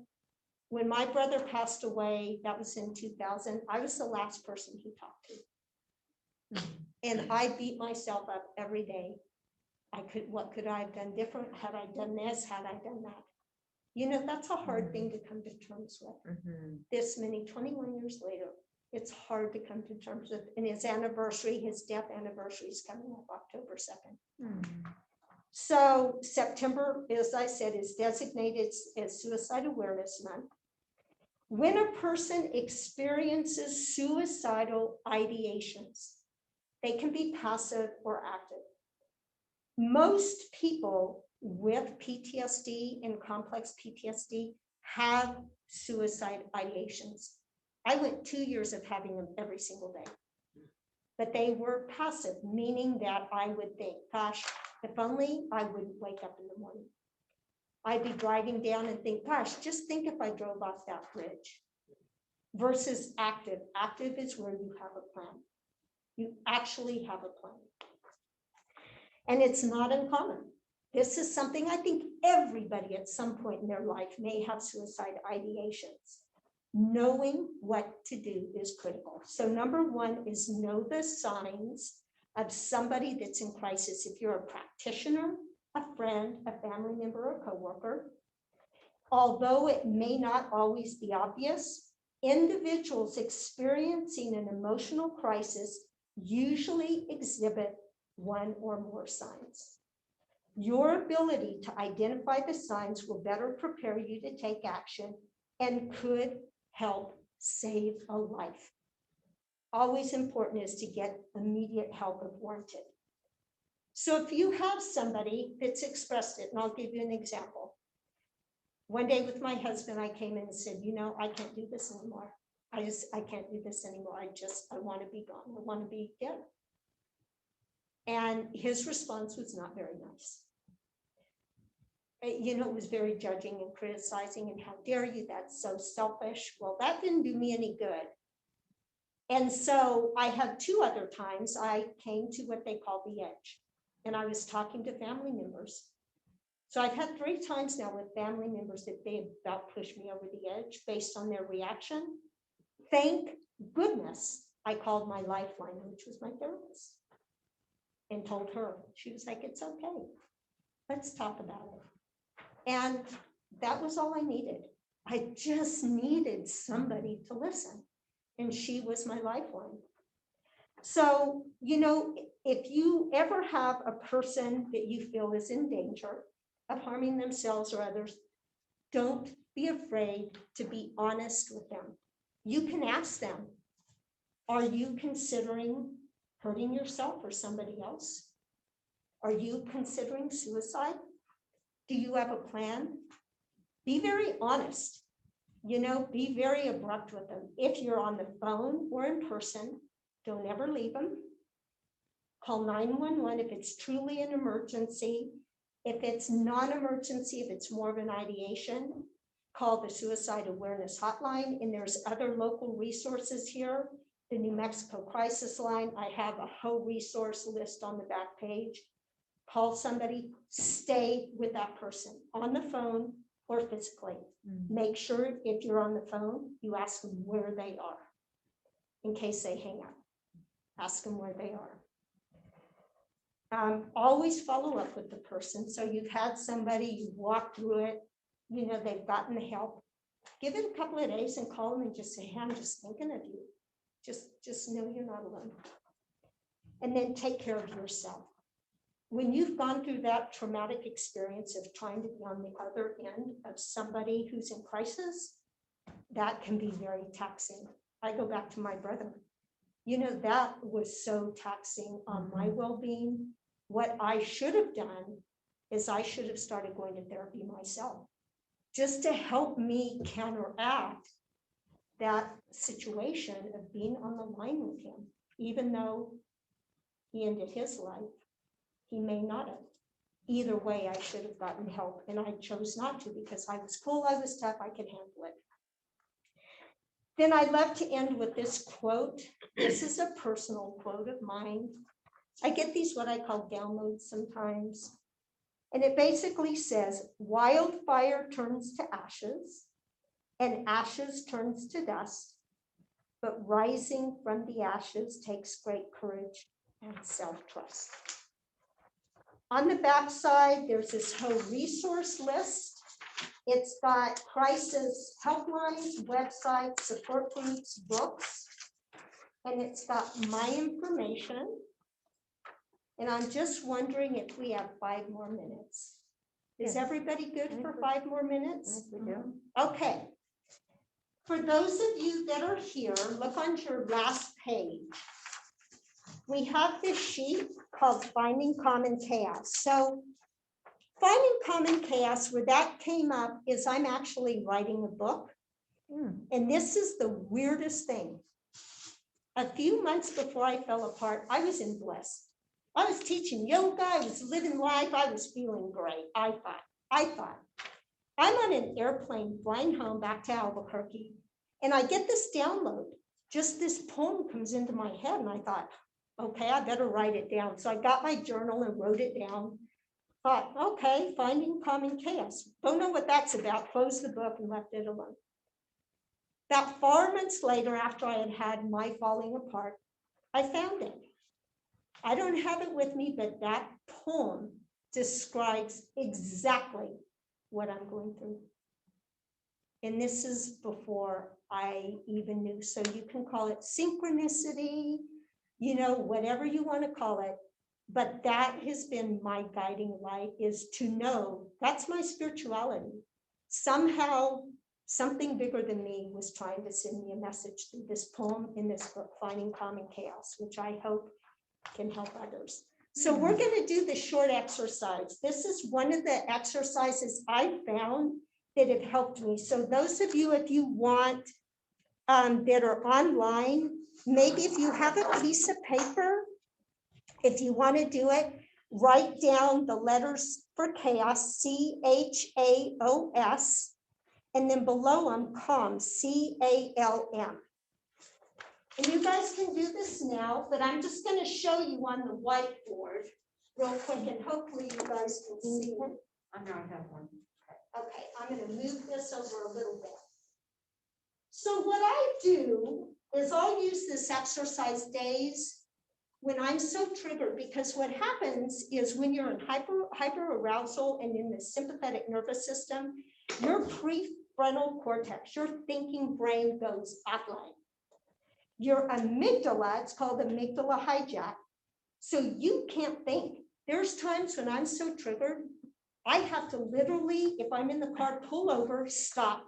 when my brother passed away, that was in 2000, I was the last person he talked to. And I beat myself up every day. What could I have done different? Had I done this? Had I done that? You know, that's a hard thing to come to terms with. This many, 21 years later, it's hard to come to terms with. And his anniversary, his death anniversary is coming up October 2nd. So September, as I said, is designated as Suicide Awareness Month. When a person experiences suicidal ideations, they can be passive or active. Most people with PTSD and complex PTSD have suicide ideations. I went 2 years of having them every single day, but they were passive, meaning that I would think, gosh, if only I wouldn't wake up in the morning. I'd be driving down and think, gosh, just think if I drove off that bridge. Versus active. Active is where you have a plan. You actually have a plan. And it's not uncommon. This is something I think everybody at some point in their life may have suicide ideations. Knowing what to do is critical. So number 1 is know the signs of somebody that's in crisis. If you're a practitioner, a friend, a family member, or a coworker, although it may not always be obvious, individuals experiencing an emotional crisis usually exhibit 1 or more signs. Your ability to identify the signs will better prepare you to take action and could help save a life. Always important is to get immediate help if warranted. So if you have somebody that's expressed it, and I'll give you an example. One day with my husband, I came in and said, you know, I can't do this anymore. I can't do this anymore. I want to be gone. I want to be dead. And his response was not very nice. You know, it was very judging and criticizing, and how dare you, that's so selfish. Well, that didn't do me any good. And so I had 2 other times I came to what they call the edge, and I was talking to family members. So I've had 3 times now with family members that they about pushed me over the edge based on their reaction. Thank goodness I called my lifeline, which was my therapist, and told her. She was like, it's okay, let's talk about it. And that was all I needed. I just needed somebody to listen. And she was my lifeline. So, you know, if you ever have a person that you feel is in danger of harming themselves or others, don't be afraid to be honest with them. You can ask them, are you considering hurting yourself or somebody else? Are you considering suicide? Do you have a plan? Be very honest. You know, be very abrupt with them. If you're on the phone or in person, don't ever leave them. Call 911 if it's truly an emergency. If it's non-emergency, if it's more of an ideation, call the Suicide Awareness Hotline. And there's other local resources here. The New Mexico Crisis Line. I have a whole resource list on the back page. Call somebody, stay with that person on the phone or physically. Make sure if you're on the phone, you ask them where they are in case they hang up. Ask them where they are. Always follow up with the person. So you've had somebody, you walk through it, you know, they've gotten the help. Give it a couple of days and call them and just say, hey, I'm just thinking of you. Just know you're not alone. And then take care of yourself. When you've gone through that traumatic experience of trying to be on the other end of somebody who's in crisis, that can be very taxing. I go back to my brother. You know, that was so taxing on my well-being. What I should have done is I should have started going to therapy myself, just to help me counteract that situation of being on the line with him, even though he ended his life. He may not have. Either way, I should have gotten help, and I chose not to because I was cool, I was tough, I could handle it. Then I'd love to end with this quote. This is a personal quote of mine. I get these what I call downloads sometimes. And it basically says, wildfire turns to ashes, and ashes turns to dust, but rising from the ashes takes great courage and self-trust. On the back side, there's this whole resource list. It's got crisis helplines, websites, support groups, books, and it's got my information. And I'm just wondering if we have 5 more minutes. Is everybody good for 5 more minutes? Okay. For those of you that are here, look on your last page. We have this sheet called Finding Common Chaos. So Finding Common Chaos, where that came up is I'm actually writing a book. And this is the weirdest thing. A few months before I fell apart, I was in bliss. I was teaching yoga, I was living life, I was feeling great. I thought, I'm on an airplane flying home back to Albuquerque, and I get this download. Just this poem comes into my head, and I thought, okay, I better write it down. So I got my journal and wrote it down. Thought, okay, Finding Common Chaos. Don't know what that's about. Closed the book and left it alone. About 4 months later, after I had had my falling apart, I found it. I don't have it with me, but that poem describes exactly what I'm going through. And this is before I even knew. So you can call it synchronicity, you know, whatever you want to call it. But that has been my guiding light, is to know that's my spirituality. Somehow, something bigger than me was trying to send me a message through this poem in this book, Finding Common Chaos, which I hope can help others. So we're going to do the short exercise. This is one of the exercises I found that have helped me. So those of you, if you want, that are online, maybe if you have a piece of paper If you want to do it, write down the letters for chaos, CHAOS, and then below them, calm, CALM. And you guys can do this now, but I'm just going to show you on the whiteboard real quick, and hopefully you guys can see it. I know I have one. Okay, I'm going to move this over a little bit. So what I do is I'll use this exercise days when I'm so triggered, because what happens is when you're in hyper arousal and in the sympathetic nervous system, your prefrontal cortex, your thinking brain goes offline. Your amygdala, it's called amygdala hijack. So you can't think. There's times when I'm so triggered, I have to literally, if I'm in the car, pull over, stop,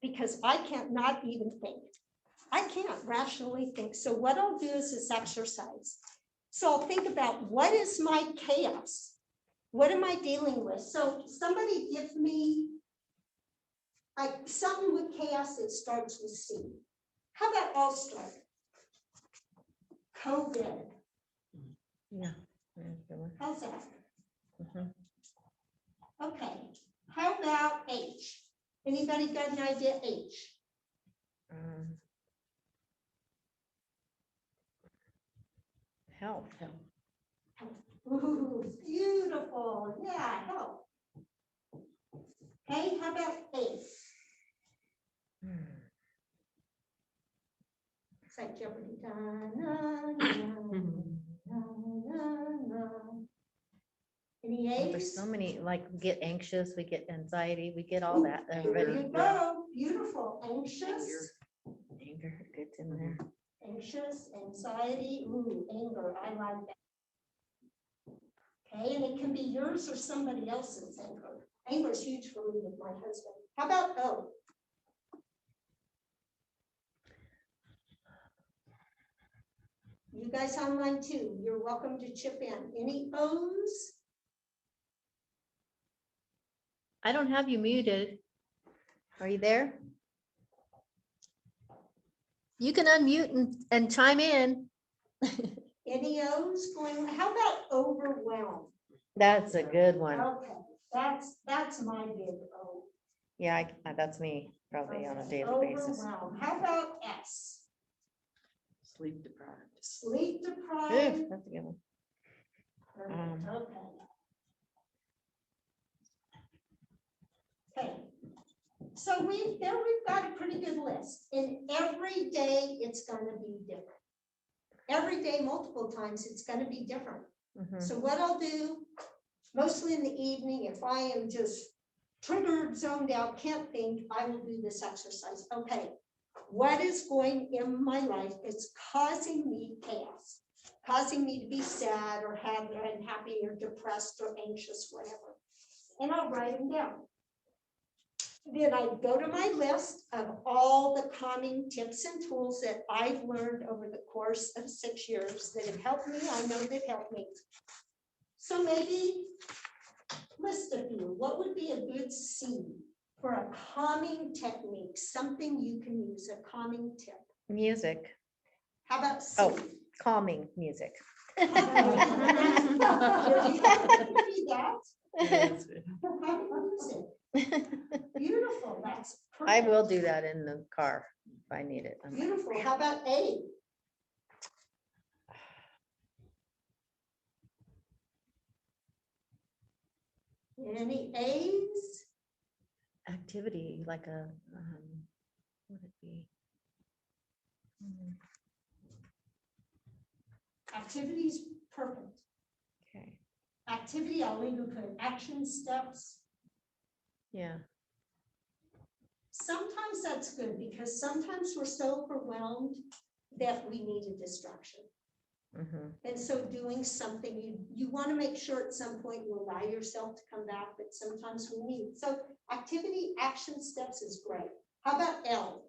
because I can't not even think. I can't rationally think. So what I'll do is this exercise. So I'll think about, what is my chaos? What am I dealing with? So somebody give me something with chaos that starts with C. How about I'll start? COVID. Yeah. How's that? Mhm. Okay. How about H? Anybody got an idea? H. Health. Ooh, beautiful. Yeah, health. Okay, how about A? It's like Jeopardy. Da, na, na, na, na, na. Any Well, there's A's? so many, like, we get anxious, we get anxiety, we get all that There already. you go. Beautiful. Anxious. Anger gets in there. Anxious, anxiety, ooh, anger, I like that. Okay, and it can be yours or somebody else's anger. Anger is huge for me with my husband. How about O? You guys online too, you're welcome to chip in. Any O's? I don't have you muted. Are you there? You can unmute and chime in. Any O's going, how about overwhelmed? That's a good one. Okay, that's my big O. Yeah, that's me, probably on a Okay, daily basis. overwhelmed. How about S? Sleep deprived. Sleep Ooh, deprived. that's a good one. Okay. Okay. So we've got a pretty good list, and every day it's going to be different. Every day, multiple times, it's going to be different. Mhm. So what I'll do, mostly in the evening, if I am just triggered, zoned out, can't think, I will do this exercise. Okay, what is going in my life is causing me chaos, causing me to be sad or unhappy or depressed or anxious, whatever. And I'll write them down. Then I go to my list of all the calming tips and tools that I've learned over the course of 6 years that have helped me. I know that helped me. So maybe list a few. What would be a good C for a calming technique? Something you can use, a calming tip. Music. How about C? Oh, calming music. You can do that. Calming music. Beautiful. That's perfect. I will do that in the car if I need it. Beautiful. How about A? Any A's? Activity, like a, what would it be? Activity's perfect. Okay, Activity, I'll even put action steps. yeah. Sometimes that's good because sometimes we're so overwhelmed that we need a distraction. Mhm. And so doing something, you want to make sure at some point you allow yourself to come back, but sometimes we need. So activity, action steps is great. How about L?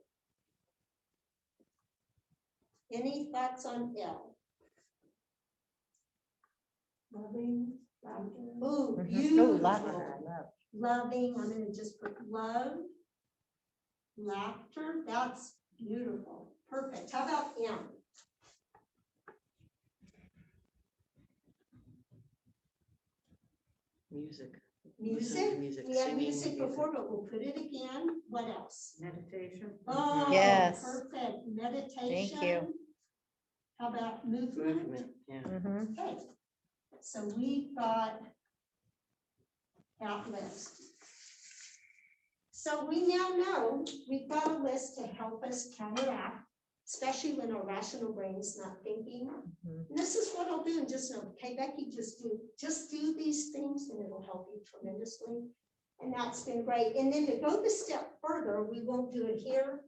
Any thoughts on L? Loving, laughter. Ooh, Mhm. beautiful. Oh, laughter, I love. Loving, I'm gonna just put love, laughter, that's beautiful, perfect. How about M? Music. Music, Music, we had singing, music music. before, but we'll put it again. What else? Meditation. Oh, Yes. perfect. Meditation. you. How about movement? Movement, yeah. Mhm. Okay, so we've got that list. So we now know we've got a list to help us counteract, especially when our rational brain is not thinking. Mhm. And this is what I'll do, and just know, okay, Becky, just do these things and it'll help you tremendously. And that's been great. And then to go the step further, we won't do it here.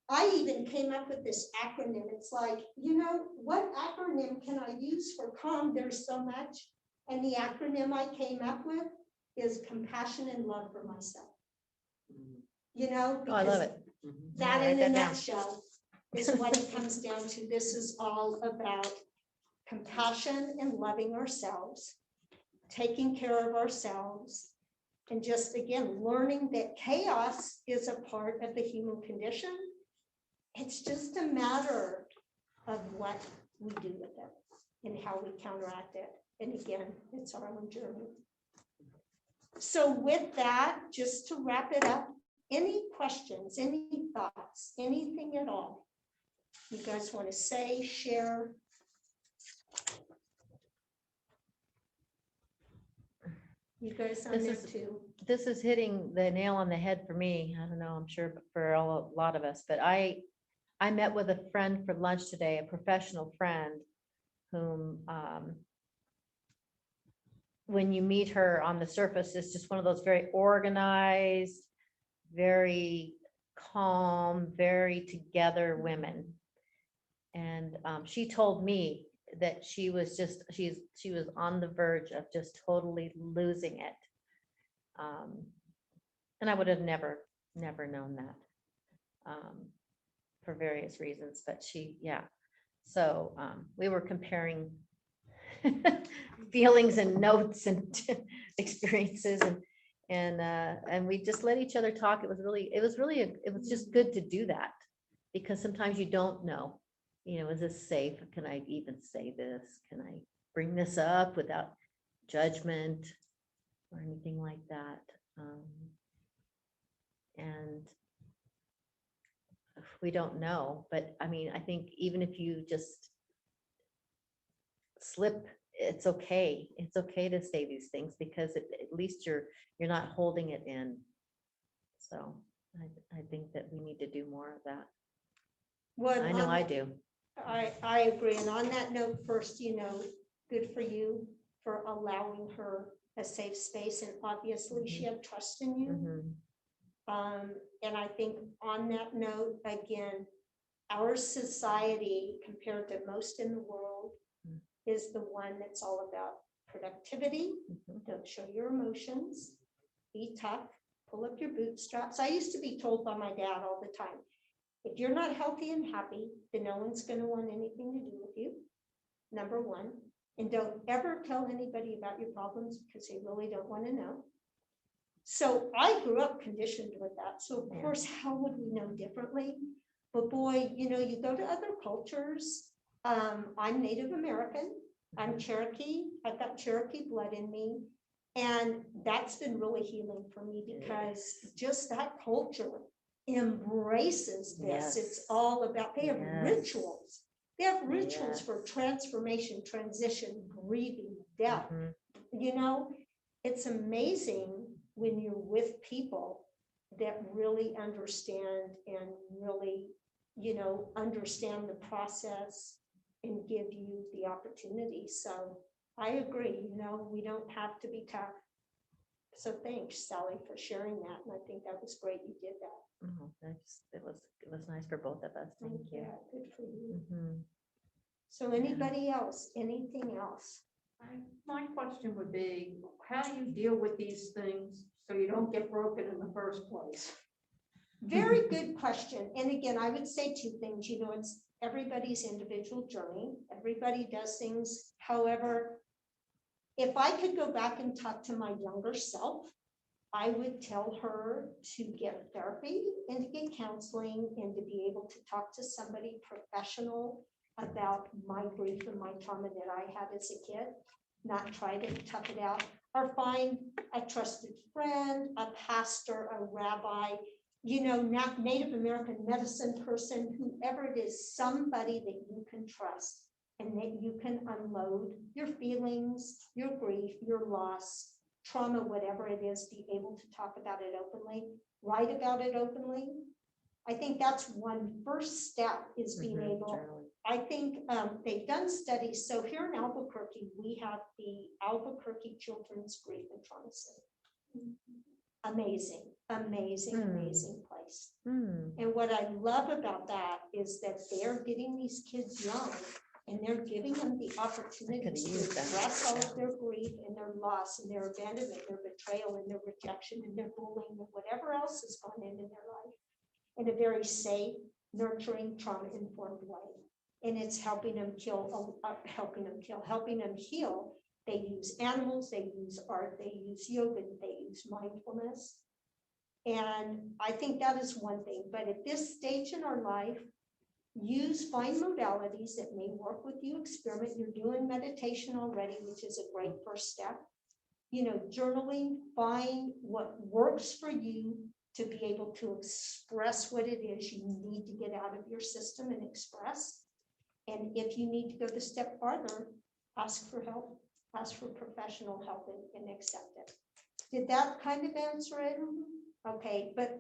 I even came up with this acronym. It's like, what acronym can I use for calm? There's so much. And the acronym I came up with is compassion and love for myself. Mhm. Oh, I love Because it. Mhm. that Write in a that down. nutshell is what it comes down to. This is all about compassion and loving ourselves, taking care of ourselves, and just, again, learning that chaos is a part of the human condition. It's just a matter of what we do with it and how we counteract it. And again, it's our own journey. So with that, just to wrap it up, any questions, any thoughts, anything at all you guys want to say, share? You guys on This there is- too? This is hitting the nail on the head for me. I don't know, I'm sure for a lot of us, but I met with a friend for lunch today, a professional friend whom, when you meet her on the surface, is just one of those very organized, very calm, very together women. And she told me that she was on the verge of just totally losing it. And I would have never known that for various reasons, but yeah. So we were comparing feelings and notes and experiences, and we just let each other talk. It was just good to do that, because sometimes you don't know, is this safe? Can I even say this? Can I bring this up without judgment or anything like that? And we don't know, but I mean, I think even if you just slip, it's okay. It's okay to say these things, because at least you're not holding it in. So I think that we need to do more of that. Well, I know I do. I agree. And on that note, first, good for you for allowing her a safe space. And obviously she had trust in you. Mhm. And I think on that note, again, our society compared to most in the world Mm. is the one that's all about productivity. Mhm. Don't show your emotions, be tough, pull up your bootstraps. I used to be told by my dad all the time, if you're not healthy and happy, then no one's going to want anything to do with you. Number one. And don't ever tell anybody about your problems, because they really don't want to know. So I grew up conditioned with that. So of Yeah. course, how would we know differently? But boy, you go to other cultures. I'm Native American. I'm Cherokee. I've got Cherokee blood in me. And that's been really healing for me, because just that culture embraces this. Yes. It's all about, they have Yes. rituals. They have rituals Yes. for transformation, transition, grieving, death. Mhm. It's amazing when you're with people that really understand and really, understand the process and give you the opportunity. So I agree, we don't have to be tough. So thanks, Sally, for sharing that. And I think that was great you did that. Oh, it was nice for both of us. Thank you. Yeah, good for you. Mhm. So anybody else, anything else? My question would be, how do you deal with these things so you don't get broken in the first place? Very good question. And again, I would say two things, it's everybody's individual journey. Everybody does things. However, if I could go back and talk to my younger self, I would tell her to get therapy and to get counseling and to be able to talk to somebody professional about my grief and my trauma that I had as a kid, not try to tough it out. or find a trusted friend, a pastor, a rabbi, you know, Native American medicine person, whoever it is, somebody that you can trust and that you can unload your feelings, your grief, your loss, trauma, whatever it is, be able to talk about it openly, write about it openly. I think that's one first step, is being able. Journaling. I think they've done studies. So here in Albuquerque, we have the Albuquerque Children's Grief and Trauma Center. Amazing, amazing, amazing place. And what I love about that is that they're getting these kids young and they're giving them the opportunity to express all of their grief and their loss and their abandonment, their betrayal and their rejection and their bullying and whatever else has gone in their life in a very safe, nurturing, trauma-informed way. And it's helping them helping them heal. They use animals, they use art, they use yoga, they use mindfulness. And I think that is one thing. But at this stage in our life, find modalities that may work with you, experiment. You're doing meditation already, which is a great first step. You know, journaling, find what works for you to be able to express what it is you need to get out of your system and express. And if you need to go the step farther, ask for help, ask for professional help and accept it. Did that kind of answer it? Okay, but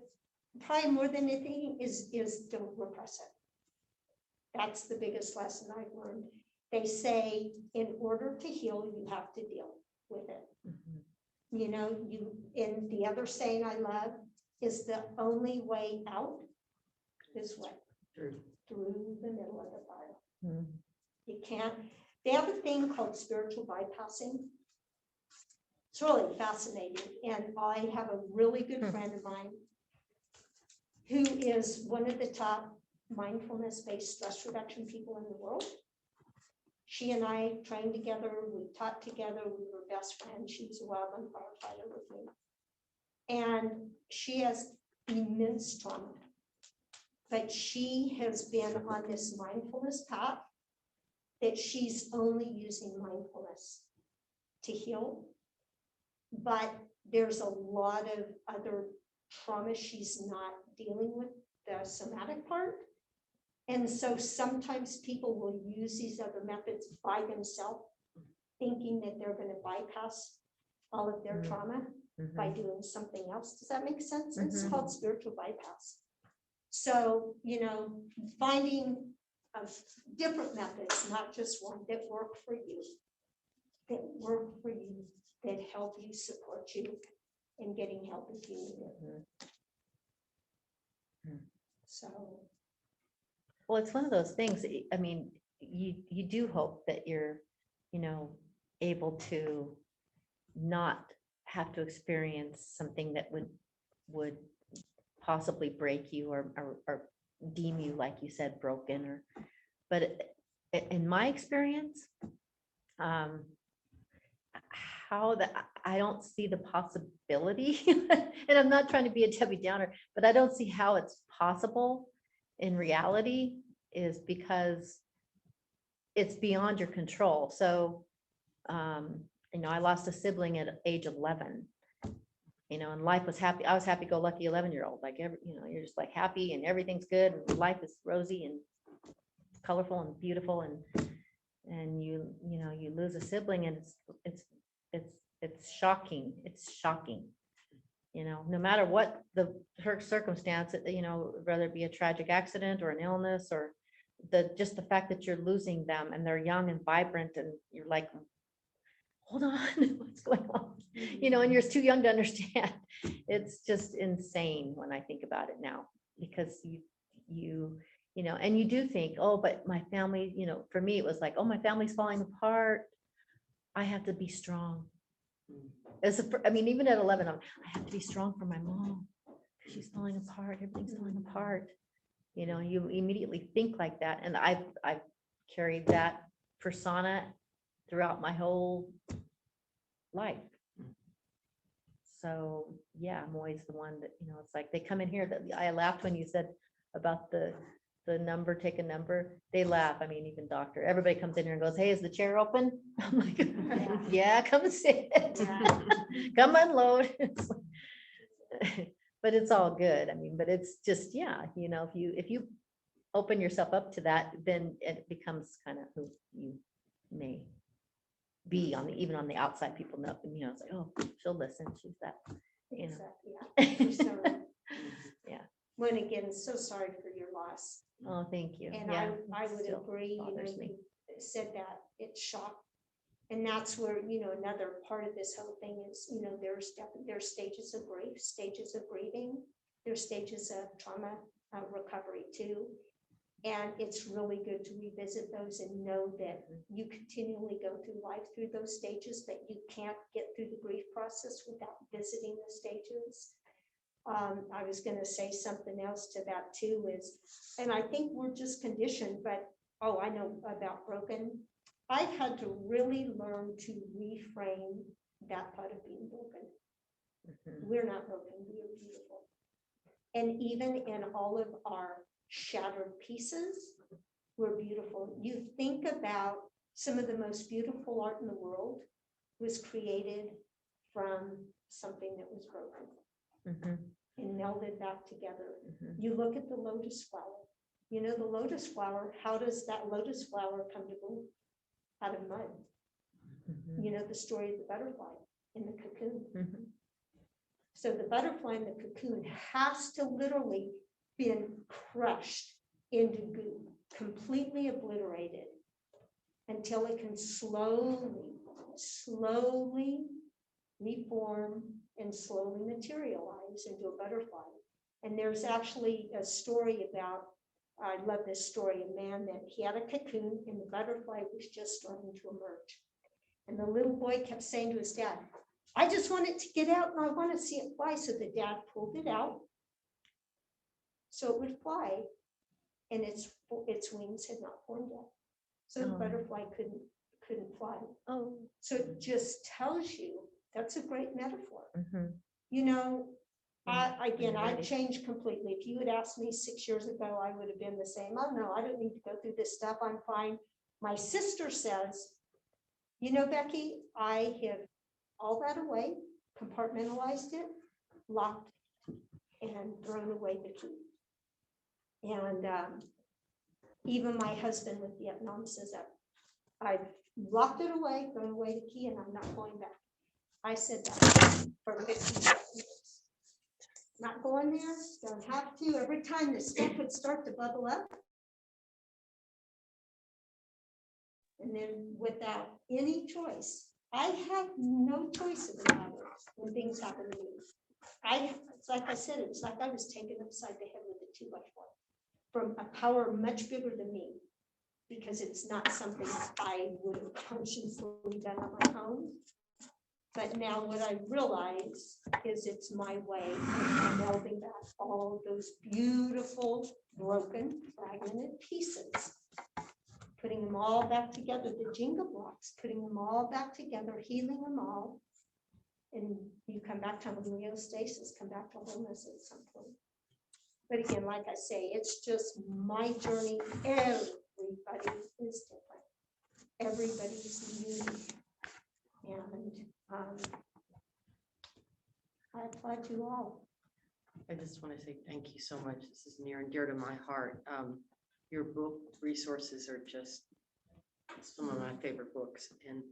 probably more than anything is don't repress it. That's the biggest lesson I've learned. They say in order to heal, you have to deal with it. You know, and the other saying I love is the only way out is what? Through the middle of the fire. You can't. They have a thing called spiritual bypassing. It's really fascinating. And I have a really good friend of mine who is one of the top mindfulness-based stress reduction people in the world. She and I trained together, we taught together, we were best friends. She was a wildland firefighter with me. And she has immense trauma. But she has been on this mindfulness path that she's only using mindfulness to heal. But there's a lot of other trauma she's not dealing with, the somatic part. And so sometimes people will use these other methods by themselves, thinking that they're going to bypass all of their trauma by doing something else. Does that make sense? It's called spiritual bypass. So, you know, finding different methods, not just one, that work for you, that help you, support you in getting help if you need it. So. Well, it's one of those things. I mean, you do hope that you're, you know, able to not have to experience something that would possibly break you or deem you, like you said, broken. But in my experience, I don't see the possibility, and I'm not trying to be a Debbie Downer, but I don't see how it's possible in reality, is because it's beyond your control. So, you know, I lost a sibling at age 11, you know, and life was happy. I was happy-go-lucky 11-year-old, like you know, you're just like happy and everything's good and life is rosy and colorful and beautiful, and you know, you lose a sibling and it's shocking. It's shocking. You know, no matter what her circumstance, you know, whether it be a tragic accident or an illness or just the fact that you're losing them and they're young and vibrant and you're like, hold on, what's going on? You know, and you're too young to understand. It's just insane when I think about it now, because you know, and you do think, oh, but my family, you know, for me, it was like, oh, my family's falling apart. I have to be strong. I mean, even at 11, I have to be strong for my mom. She's falling apart. Everything's falling apart. You know, you immediately think like that. And I've carried that persona throughout my whole life. So yeah, I'm always the one that, you know, it's like they come in here that I laughed when you said about the the number, take a number, they laugh. I mean, even doctor, everybody comes in here and goes, hey, is the chair open? I'm like, yeah, come sit. Come unload. But it's all good. I mean, but it's just, yeah, you know, if you open yourself up to that, then it becomes kind of who you may be on the, even on the outside, people know, you know, it's like, oh, she'll listen. She's that, you know. Exactly, yeah. So, Yeah. when again, so sorry for your loss. Oh, thank you. And Yeah, I would still agree, you know, bothers me. you said that, it's shock. And that's where, you know, another part of this whole thing is, you know, there's stages of grief, stages of grieving, there's stages of trauma recovery too. And it's really good to revisit those and know that you continually go through life through those stages, that you can't get through the grief process without visiting the stages. I was going to say something else to that too is, and I think we're just conditioned, but, oh, I know about broken. I've had to really learn to reframe that part of being broken. We're not broken, we are beautiful. And even in all of our shattered pieces, we're beautiful. You think about some of the most beautiful art in the world was created from something that was broken and melded back together. You look at the lotus flower. You know, the lotus flower, how does that lotus flower come to bloom? Out of mud. You know the story of the butterfly in the cocoon. So the butterfly in the cocoon has to literally been crushed into goo, completely obliterated, until it can slowly reform and slowly materialize into a butterfly. And there's actually a story about, I love this story, a man that he had a cocoon and the butterfly was just starting to emerge. And the little boy kept saying to his dad, I just want it to get out and I want to see it fly. So the dad pulled it out so it would fly, and its wings had not formed yet. So the butterfly couldn't fly. So it just tells you, that's a great metaphor. You know, I've changed completely. If you had asked me 6 years ago, I would have been the same. Oh no, I don't need to go through this stuff. I'm fine. My sister says, you know, Becky, I have all that away, compartmentalized it, locked, and thrown away the key. And even my husband with Vietnam says that I've locked it away, thrown away the key, and I'm not going back. I said that for 50 years. Not going there, don't have to. Every time the stuff would start to bubble up, and then without any choice, I had no choice in the matter when things happen to me. It's like I said, it's like I was taken upside the head with a 2x4 from a power much bigger than me, because it's not something I would have consciously done on my own. But now what I realize is it's my way of melding back all those beautiful, broken, fragmented pieces, putting them all back together, the Jenga blocks, putting them all back together, healing them all. And you come back to homeostasis, come back to wholeness at some point. But again, like I say, it's just my journey. Everybody is different. Everybody's unique. And I applaud you all. I just want to say thank you so much. This is near and dear to my heart. Your book resources are just some of my favorite books. And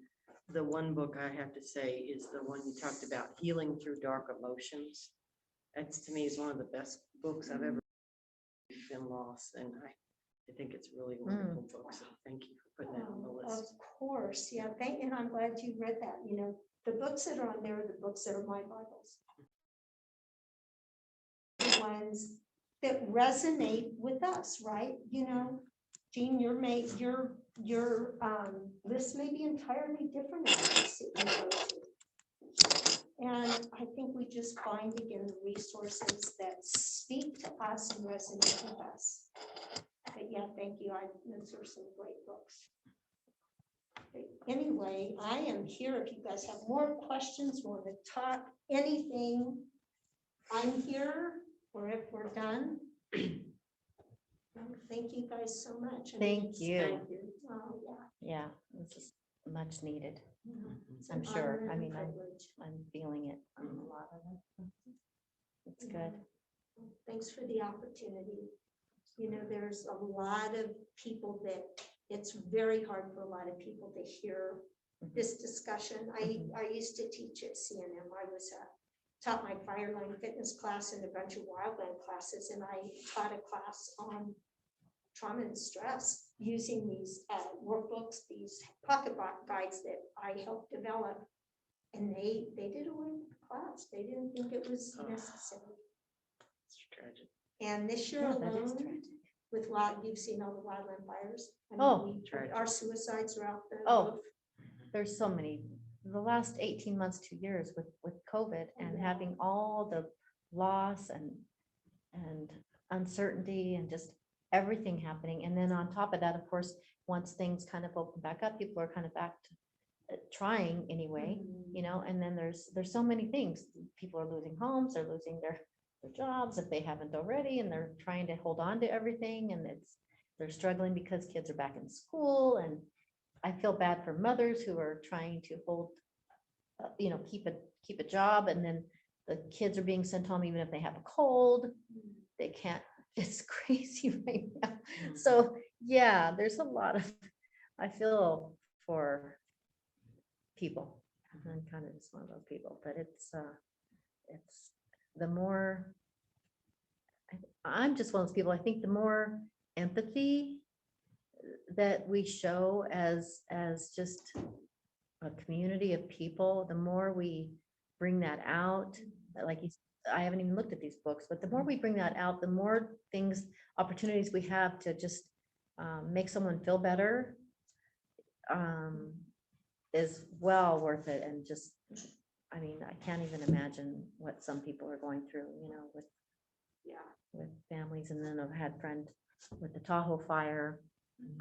the one book I have to say is the one you talked about, Healing Through Dark Emotions. That's, to me, is one of the best books I've ever been lost. And I think it's really a wonderful book. So thank you for putting that on the list. Of course. Yeah. And I'm glad you read that. You know, the books that are on there are the books that are my Bibles. The ones that resonate with us, right? You know, Jean, your list may be entirely different. And I think we just find again the resources that speak to us and resonate with us. But yeah, thank you. Those are some great books. Anyway, I am here if you guys have more questions, want to talk anything. I'm here, or if we're done. Thank you guys so much. I mean, Thank it's- you. Thank you. Oh, yeah. Yeah, this is much needed. It's I'm an sure. honor I and mean, privilege. I'm feeling it on a lot of it. It's good. Thanks for the opportunity. You know, there's a lot of people that, it's very hard for a lot of people to hear this discussion. I used to teach at CNM. I was taught my Fireline fitness class and a bunch of wildland classes, and I taught a class on trauma and stress using these workbooks, these pocket guides that I helped develop. And they did away with the class. They didn't think it was necessary. It's tragic. And this year Yeah, that is alone, tragic. with you've seen all the wildland fires. I mean, Oh, tragic. our suicides are out the Oh. roof. There's so many, the last 18 months, 2 years with COVID and Yeah. having all the loss and uncertainty and just everything happening. And then on top of that, of course, once things kind of open back up, people are kind of back to trying anyway, you know, and then there's so many things. People are losing homes, they're losing their jobs if they haven't already, and they're trying to hold on to everything, and they're struggling because kids are back in school. And I feel bad for mothers who are trying to hold, you know, keep a job, and then the kids are being sent home even if they have a cold. They can't, it's crazy right now. So, yeah, there's a lot of, I feel for people. I'm kind of just one of those people, but it's the more, I'm just one of those people, I think the more empathy that we show as just a community of people, the more we bring that out, like you, I haven't even looked at these books, but the more we bring that out, the more things, opportunities we have to just make someone feel better, is well worth it. And just, I mean, I can't even imagine what some people are going through, you know, with families. And then I've had friends with the Tahoe fire. I was